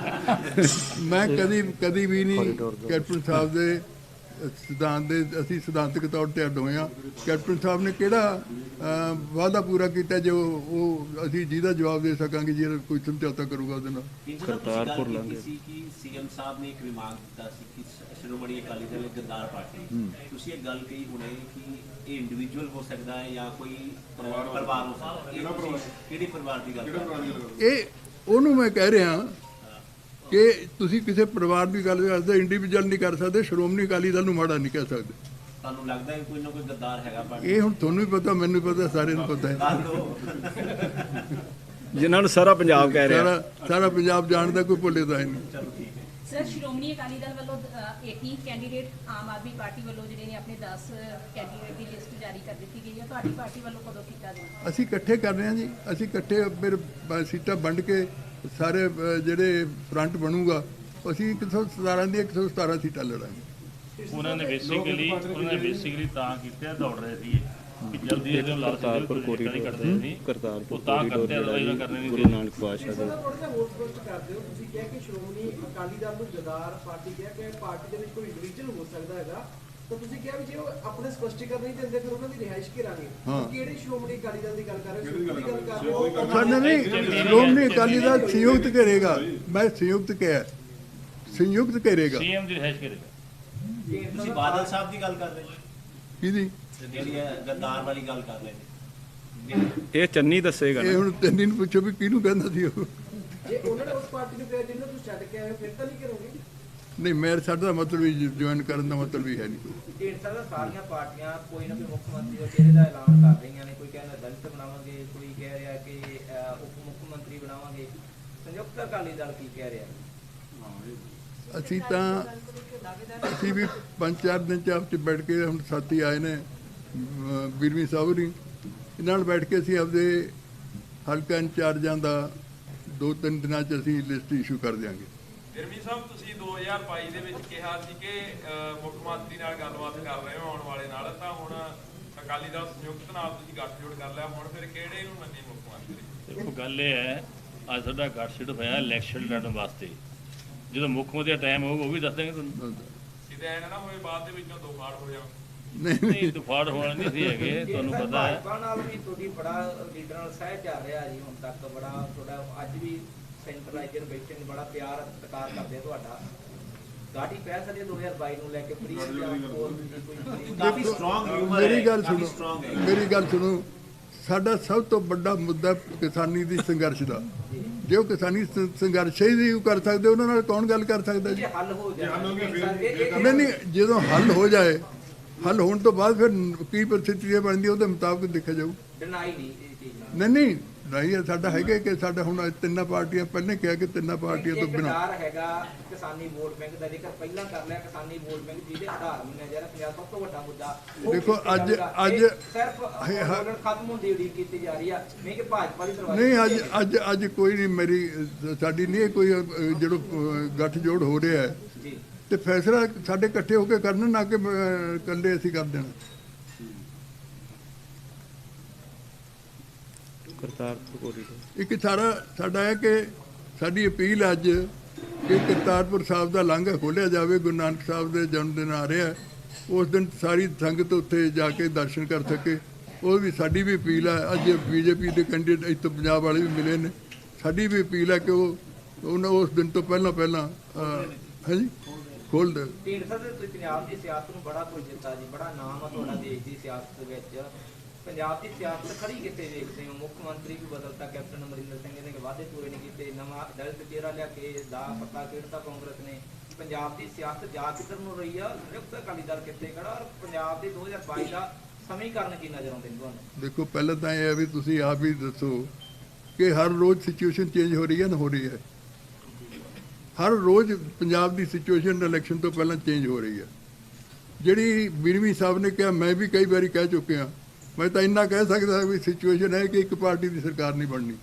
ਮੈਂ ਕਦੀ ਵੀ ਨਹੀਂ ਕੈਪਟਨ ਸਾਹਿਬ ਦੇ ਸਿਧਾਂਤ ਦੇ, ਅਸੀਂ ਸਿਧਾਂਤਕ ਤੌਰ ਤੇ ਅੱਡ ਹੋਏ ਹਾਂ। ਕੈਪਟਨ ਸਾਹਿਬ ਨੇ ਕਿਹੜਾ ਵਾਅਦਾ ਪੂਰਾ ਕੀਤਾ ਜੋ ਉਹ ਅਸੀਂ ਜਿਹਦਾ ਜਵਾਬ ਦੇ ਸਕਾਂਗੇ ਜੇ ਕੋਈ ਸਮਝੌਤਾ ਕਰੂਗਾ ਉਹਦੇ ਨਾਲ। ਕਰਤਾਰਪੁਰ ਲੰਘੇ ਸੀ ਕਿ ਸੀਐਮ ਸਾਹਿਬ ਨੇ ਇੱਕ ਰਿਮਾਰਕ ਦਿੱਤਾ ਸੀ ਕਿ ਸ਼੍ਰੋਮਣੀ ਅਕਾਲੀ ਦਲ ਇੱਕ ਗੱਦਾਰ ਪਾਰਟੀ। ਤੁਸੀਂ ਇਹ ਗੱਲ ਕਹੀ ਹੁਣੇ ਕਿ ਇਹ ਇੰਡੀਵਿਜੂਅਲ ਹੋ ਸਕਦਾ ਹੈ ਜਾਂ ਕੋਈ ਪਰਿਵਾਰ ਹੋ ਸਕਦਾ ਹੈ। ਕਿਹੜੀ ਪਰਿਵਾਰ ਦੀ ਗੱਲ ਕਰ ਰਹੇ ਹੋ? ਇਹ ਉਹਨੂੰ ਮੈਂ ਕਹਿ ਰਿਹਾ ਕਿ ਤੁਸੀਂ ਕਿਸੇ ਪਰਿਵਾਰ ਦੀ ਗੱਲ ਕਰਦੇ, ਇੰਡੀਵਿਜੂਅਲ ਨਹੀਂ ਕਰ ਸਕਦੇ, ਸ਼੍ਰੋਮਣੀ ਅਕਾਲੀ ਦਲ ਨੂੰ ਮਾੜਾ ਨਹੀਂ ਕਹਿ ਸਕਦੇ। ਤੁਹਾਨੂੰ ਲੱਗਦਾ ਹੈ ਕੋਈ ਨਾ ਕੋਈ ਗੱਦਾਰ ਹੈਗਾ ਪਾਰਟੀ? ਇਹ ਹੁਣ ਤੁਹਾਨੂੰ ਵੀ ਪਤਾ, ਮੈਨੂੰ ਵੀ ਪਤਾ, ਸਾਰਿਆਂ ਨੂੰ ਪਤਾ ਹੈ। ਦੱਸ ਦਿਓ। ਜਿਨ੍ਹਾਂ ਨੂੰ ਸਾਰਾ ਪੰਜਾਬ ਕਹਿ ਰਿਹਾ। ਸਾਰਾ ਪੰਜਾਬ ਜਾਣਦਾ, ਕੋਈ ਭੁੱਲੇ ਤਾਂ ਨਹੀਂ। ਚਲੋ ਠੀਕ ਹੈ। ਸਰ, ਸ਼੍ਰੋਮਣੀ ਅਕਾਲੀ ਦਲ ਵੱਲੋਂ 18 ਕੈਂਡੀਡੇਟ, ਆਮ ਆਦਮੀ ਪਾਰਟੀ ਵੱਲੋਂ ਜਿਹੜੇ ਨੇ ਆਪਣੇ 10 ਕੈਂਡੀਡੇਟ ਦੀ ਲਿਸਟ ਜਾਰੀ ਕਰ ਦਿੱਤੀ ਗਈ ਹੈ। ਤੁਹਾਡੀ ਪਾਰਟੀ ਵੱਲੋਂ ਕਦੋਂ ਕੀਤਾ ਜਾਊਗਾ? ਅਸੀਂ ਇਕੱਠੇ ਕਰ ਰਹੇ ਹਾਂ ਜੀ, ਅਸੀਂ ਇਕੱਠੇ ਫਿਰ ਸੀਟਾਂ ਵੰਡ ਕੇ ਸਾਰੇ ਜਿਹੜੇ ਫਰੰਟ ਬਣੂਗਾ ਅਸੀਂ 117 ਦੀ 117 ਸੀਟਾਂ ਲੜਾਂਗੇ। ਉਹਨਾਂ ਨੇ ਬੇਸਿਕਲੀ ਤਾਂ ਕੀਤਾ, ਦੌੜ ਰਹੇ ਸੀ ਕਿ ਜਲਦੀ ਇਹਦੇ ਨਾਲ ਕਰਤਾਰਪੁਰ ਕੋਰੀਡੋਰ ਕਰਦੇ ਸੀ, ਕਰਤਾਰਪੁਰ ਉਹ ਤਾਂ ਕੋਰੀਡੋਰ ਕਰਦੇ ਆ, ਜਿਹੜਾ ਕਰਨੇ ਨਹੀਂ ਗੁਰੂ ਸੀ। ਨਾਨਕ ਪਾਤਸ਼ਾਹ ਸਰ ਦਾ ਥੋੜਾ ਜਿਹਾ ਹੋਰ ਸਪਸ਼ਟ ਕਰਦੇ ਹੋ। ਤੁਸੀਂ ਕਿਹਾ ਕਿ ਸ਼੍ਰੋਮਣੀ ਅਕਾਲੀ ਦਲ ਨੂੰ ਜਦਾਰ ਪਾਰਟੀ ਕਿਹਾ ਕਿ ਪਾਰਟੀ ਦੇ ਵਿੱਚ ਕੋਈ ਡਿਵੀਜ਼ਨ ਹੋ ਸਕਦਾ ਹੈਗਾ, ਤਾਂ ਤੁਸੀਂ ਕਿਹਾ ਵੀ ਜੇ ਉਹ ਆਪਣੇ ਸਪਸ਼ਟੀਕਰਨ ਨਹੀਂ ਦਿੰਦੇ ਫਿਰ ਉਹਨਾਂ ਦੀ ਰਿਹਾਇਸ਼ ਕਰਾਂਗੇ। ਕਿਹੜੇ ਸ਼੍ਰੋਮਣੀ ਅਕਾਲੀ ਦਲ ਦੀ ਗੱਲ ਕਰ ਰਹੇ ਹੋ? ਸ਼੍ਰੋਮਣੀ ਦੀ ਗੱਲ ਕਰ ਰਹੇ ਹੋ? ਸਾਡੇ ਨਹੀਂ, ਸ਼੍ਰੋਮਣੀ ਅਕਾਲੀ ਦਲ ਸੰਯੁਕਤ ਕਰੇਗਾ। ਮੈਂ ਸੰਯੁਕਤ ਕਿਹਾ, ਸੰਯੁਕਤ ਕਰੇਗਾ। ਸੀਐਮ ਦੀ ਰਿਹਾਇਸ਼ ਕਰੇਗਾ। ਤੁਸੀਂ ਬਾਦਲ ਸਾਹਿਬ ਦੀ ਗੱਲ ਕਰ ਰਹੇ ਹੋ? ਕਿਹਦੀ? ਜਿਹੜੀ ਇਹ ਗੱਦਾਰ ਵਾਲੀ ਗੱਲ ਕਰ ਰਹੇ ਨੇ। ਇਹ ਚੰਨੀ ਦੱਸੇਗਾ ਇਹ ਨਾ। ਹੁਣ ਤੈਨੂੰ ਨੂੰ ਪੁੱਛੋ ਵੀ ਕਿਹਨੂੰ ਕਹਿੰਦਾ ਸੀ ਉਹ। ਜੇ ਉਹਨਾਂ ਨੇ ਉਸ ਪਾਰਟੀ ਨੂੰ ਕਿਹਾ ਜਿਹਨੂੰ ਤੁਸੀਂ ਛੱਡ ਕੇ ਆਏ ਹੋ ਫਿਰ ਤਾਂ ਨਹੀਂ ਕਰੋਗੇ? ਨਹੀਂ, ਸਾਡਾ ਮਤਲਬ ਵੀ ਜੁਆਇਨ ਕਰਨ ਦਾ ਮਤਲਬ ਵੀ ਹੈ ਨਹੀਂ। ਢੇਰ ਸਾਰੀਆਂ ਪਾਰਟੀਆਂ ਕੋਈ ਨਾ ਕੋਈ ਮੁੱਖ ਮੰਤਰੀ ਦੇ ਚਿਹਰੇ ਦਾ ਐਲਾਨ ਕਰ ਰਹੀਆਂ ਨੇ। ਕੋਈ ਕਹਿੰਦਾ ਦਲਿਤ ਬਣਾਵਾਂਗੇ, ਕੋਈ ਕਹਿ ਰਿਹਾ ਕਿ ਉਪ ਮੁੱਖ ਮੰਤਰੀ ਬਣਾਵਾਂਗੇ। ਸੰਯੁਕਤ ਅਕਾਲੀ ਦਲ ਕੀ ਕਹਿ ਰਿਹਾ? ਅਸੀਂ ਵੀ 5-4 ਦਿਨ ਚ ਆਪ ਚ ਬੈਠ ਕੇ ਹੁਣ ਸਾਥੀ ਆਏ ਨੇ ਬੀਰਵੀਂ ਸਾਹਿਬ ਹੋਰੀ, ਇਹਨਾਂ ਨਾਲ ਬੈਠ ਕੇ ਅਸੀਂ ਆਪਦੇ ਹਲਕਾ ਇੰਚਾਰਜਾਂ ਦਾ 2-3 ਦਿਨਾਂ ਚ ਅਸੀਂ ਲਿਸਟ ਇਸ਼ੂ ਕਰ ਦਿਆਂਗੇ। ਬਿਰਮੀ ਸਾਹਿਬ, ਤੁਸੀਂ 2022 ਦੇ ਵਿੱਚ ਕਿਹਾ ਸੀ ਕਿ ਮੁੱਖ ਮੰਤਰੀ ਨਾਲ ਗੱਲਬਾਤ ਕਰ ਰਹੇ ਹੋ ਆਉਣ ਵਾਲੇ ਨਾਲ, ਤਾਂ ਹੁਣ ਅਕਾਲੀ ਦਲ ਸੰਯੁਕਤ ਨਾਲ ਤੁਸੀਂ ਗੱਠਜੋੜ ਕਰ ਲਿਆ, ਹੁਣ ਫਿਰ ਕਿਹੜੇ ਨੂੰ ਮੰਨੇ ਮੁੱਖ ਮੰਤਰੀ? ਦੇਖੋ, ਗੱਲ ਇਹ ਹੈ, ਅੱਜ ਸਾਡਾ ਗੱਠਜੋੜ ਹੋਇਆ ਇਲੈਕਸ਼ਨ ਲੜਨ ਵਾਸਤੇ। ਜਦੋਂ ਮੁੱਖ ਮੰਤਰੀ ਦਾ ਟਾਈਮ ਹੋਊਗਾ ਉਹ ਵੀ ਦੱਸ ਦੇਣਗੇ ਤੁਹਾਨੂੰ। ਕਿਤੇ ਐ ਨਾ ਹੋਵੇ ਬਾਅਦ ਦੇ ਵਿੱਚੋਂ ਦੋ ਫਾੜ ਹੋ ਜਾਣ। ਨਹੀਂ, ਤੁਫਾੜ ਹੋਣਾ ਨਹੀਂ ਸੀ ਹੈਗੇ, ਤੁਹਾਨੂੰ ਪਤਾ ਹੈ। ਭਾਜਪਾ ਨਾਲ ਵੀ ਤੁਹਾਡੀ ਬੜਾ ਲੀਡਰ ਨਾਲ ਸਹਿ ਚੱਲ ਰਿਹਾ ਜੀ ਹੁਣ ਤੱਕ। ਬੜਾ ਤੁਹਾਡਾ ਅੱਜ ਵੀ ਸੈਂਟਰਲਾਈਜ਼ਰ ਬੈਠੇ ਨੇ, ਬੜਾ ਪਿਆਰ ਸਤਿਕਾਰ ਕਰਦੇ ਆ ਤੁਹਾਡਾ। ਗਾੜੀ ਪੈ ਸਕਦੀ ਹੈ 2022 ਨੂੰ ਲੈ ਕੇ ਫ੍ਰੀ ਕਾਫੀ ਸਟਰੋਂਗ ਹਿਊਮਰ ਮੇਰੀ ਹੈ, ਗੱਲ ਕਾਫੀ ਸੁਣੋ, strong ਹੈ। ਮੇਰੀ ਗੱਲ ਸੁਣੋ। ਸਾਡਾ ਸਭ ਤੋਂ ਵੱਡਾ ਮੁੱਦਾ ਕਿਸਾਨੀ ਦੀ ਸੰਘਰਸ਼ ਦਾ। ਜੇ ਉਹ ਕਿਸਾਨੀ ਸੰਘਰਸ਼ ਹੀ ਉਹ ਕਰ ਸਕਦੇ, ਉਹਨਾਂ ਨਾਲ ਕੌਣ ਗੱਲ ਕਰ ਸਕਦਾ ਜੀ? ਜੇ ਹੱਲ ਹੋ ਜਾਏ ਨਹੀਂ, ਜਦੋਂ ਹੱਲ ਹੋ ਜਾਏ, ਹੱਲ ਹੋਣ ਤੋਂ ਬਾਅਦ ਫਿਰ ਕੀ ਪ੍ਰਸਥਿਤੀ ਬਣਦੀ ਉਹਦੇ ਮੁਤਾਬਕ ਦੇਖਿਆ ਜਾਊ। ਡਿਨਾਈ ਨਹੀਂ ਇਹ ਚੀਜ਼ ਨਾਲ। ਨਹੀਂ ਨਹੀਂ ਸਾਡਾ ਹੈਗਾ ਕਿ ਸਾਡਾ ਹੁਣ ਤਿੰਨਾਂ ਪਾਰਟੀਆਂ, ਪਹਿਲੇ ਕਿਹਾ ਕਿ ਤਿੰਨਾਂ ਪਾਰਟੀਆਂ ਤੋਂ ਇੱਕ ਬਿਨਾਂ ਡਰ ਹੈਗਾ ਕਿਸਾਨੀ ਵੋਟ ਬੈਂਕ ਦਾ। ਜੇਕਰ ਪਹਿਲਾਂ ਕਰ ਲਿਆ ਕਿਸਾਨੀ ਵੋਟ ਬੈਂਕ ਜਿਹਦੇ ਆਧਾਰ ਮੰਨਿਆ ਜਾ ਰਿਹਾ ਪੰਜਾਬ ਸਭ ਤੋਂ ਵੱਡਾ ਮੁੱਦਾ, ਉਹ ਦੇਖੋ, ਕਿੱਥੇ ਅੱਜ- ਜਾਊਗਾ? ਅੱਜ- ਇਹ ਸਿਰਫ ਅੰਦੋਲਨ ਖਤਮ ਹੋਣ ਦੀ ਉਡੀਕ ਕੀਤੀ ਜਾ ਰਹੀ ਆ, ਨਹੀਂ ਕਿ ਭਾਜਪਾ ਦੀ ਸਰਵਾਈ। ਨਹੀਂ, ਅੱਜ ਕੋਈ ਨਹੀਂ, ਸਾਡੀ ਨਹੀਂ ਇਹ ਕੋਈ ਜਿਹੜਾ ਗੱਠਜੋੜ ਹੋ ਰਿਹਾ ਹੈ ਜੀ ਤੇ ਫੈਸਲਾ ਸਾਡੇ ਇਕੱਠੇ ਹੋ ਕੇ ਕਰਨਾ, ਨਾ ਕਿ ਇਕੱਲੇ ਅਸੀਂ ਕਰ ਦੇਣਾ। ਕਰਤਾਰਪੁਰ ਕੋਰੀਡੋਰ ਇੱਕ ਸਾਡਾ ਹੈ ਕਿ ਸਾਡੀ ਅਪੀਲ ਅੱਜ ਕਿ ਕਰਤਾਰਪੁਰ ਸਾਹਿਬ ਦਾ ਲਾਂਘਾ ਖੋਲ੍ਹਿਆ ਜਾਵੇ। ਗੁਰੂ ਨਾਨਕ ਸਾਹਿਬ ਦੇ ਜਨਮ ਦਿਨ ਆ ਰਿਹਾ, ਉਸ ਦਿਨ ਸਾਰੀ ਸੰਗਤ ਉੱਥੇ ਜਾ ਕੇ ਦਰਸ਼ਨ ਕਰ ਸਕੇ। ਉਹ ਵੀ ਸਾਡੀ ਵੀ ਅਪੀਲ ਹੈ। ਅੱਜ ਬੀਜੇਪੀ ਦੇ ਕੈਂਡੀਡੇਟ ਇੱਥੋਂ ਪੰਜਾਬ ਵਾਲੇ ਵੀ ਮਿਲੇ ਨੇ। ਸਾਡੀ ਵੀ ਅਪੀਲ ਹੈ ਕਿ ਉਹਨਾਂ ਉਸ ਦਿਨ ਤੋਂ ਪਹਿਲਾਂ ਹਾਂਜੀ ਖੋਲ੍ਹ ਦੇ। ਢੀਂਡਸਾ ਦੇ ਤੁਸੀਂ ਪੰਜਾਬ ਦੀ ਸਿਆਸਤ ਨੂੰ ਬੜਾ ਕੁਝ ਦਿੱਤਾ ਜੀ, ਬੜਾ ਨਾਮ ਆ ਤੁਹਾਡਾ ਦੇਸ਼ ਦੀ ਸਿਆਸਤ ਵਿੱਚ। ਪੰਜਾਬ ਦੀ ਸਿਆਸਤ ਖੜੀ ਕਿੱਥੇ ਵੇਖਦੇ ਹੋ? ਮੁੱਖ ਮੰਤਰੀ ਵੀ ਬਦਲਤਾ, ਕੈਪਟਨ ਅਮਰਿੰਦਰ ਸਿੰਘ ਨੇ ਵਾਅਦੇ ਪੂਰੇ ਨਹੀਂ ਕੀਤੇ, ਨਵਾਂ ਦਲਿਤ ਚਿਹਰਾ ਲਿਆ ਕੇ ਦਾ ਪੱਤਾ ਕਿਹੜਤਾ ਕਾਂਗਰਸ ਨੇ। ਪੰਜਾਬ ਦੀ ਸਿਆਸਤ ਜਾ ਕਿੱਧਰ ਨੂੰ ਰਹੀ ਆ? ਸੰਯੁਕਤ ਅਕਾਲੀ ਦਲ ਕਿੱਥੇ ਖੜਾ? ਔਰ ਪੰਜਾਬ ਦੇ 2022 ਦਾ ਸਮੀਕਰਨ ਕੀ ਨਜ਼ਰ ਆਉਂਦੇ ਨੇ ਤੁਹਾਨੂੰ? ਦੇਖੋ, ਪਹਿਲਾਂ ਤਾਂ ਇਹ ਹੈ ਵੀ ਤੁਸੀਂ ਆਪ ਹੀ ਦੱਸੋ ਕਿ ਹਰ ਰੋਜ਼ ਸਿਚੁਏਸ਼ਨ ਚੇਂਜ ਹੋ ਰਹੀ ਹੈ ਨਾ ਹੋ ਰਹੀ ਹੈ? ਹਰ ਰੋਜ਼ ਪੰਜਾਬ ਦੀ ਸਿਚੁਏਸ਼ਨ ਇਲੈਕਸ਼ਨ ਤੋਂ ਪਹਿਲਾਂ ਚੇਂਜ ਹੋ ਰਹੀ ਹੈ। ਜਿਹੜੀ ਬੀਰਵੀ ਸਾਹਿਬ ਨੇ ਕਿਹਾ, ਮੈਂ ਵੀ ਕਈ ਵਾਰੀ ਕਹਿ ਚੁੱਕਿਆ। ਮੈਂ ਤਾਂ ਇੰਨਾ ਕਹਿ ਸਕਦਾ ਵੀ ਸਿਚੁਏਸ਼ਨ ਹੈ ਕਿ ਇੱਕ ਪਾਰਟੀ ਦੀ ਸਰਕਾਰ ਨਹੀਂ ਬਣਨੀ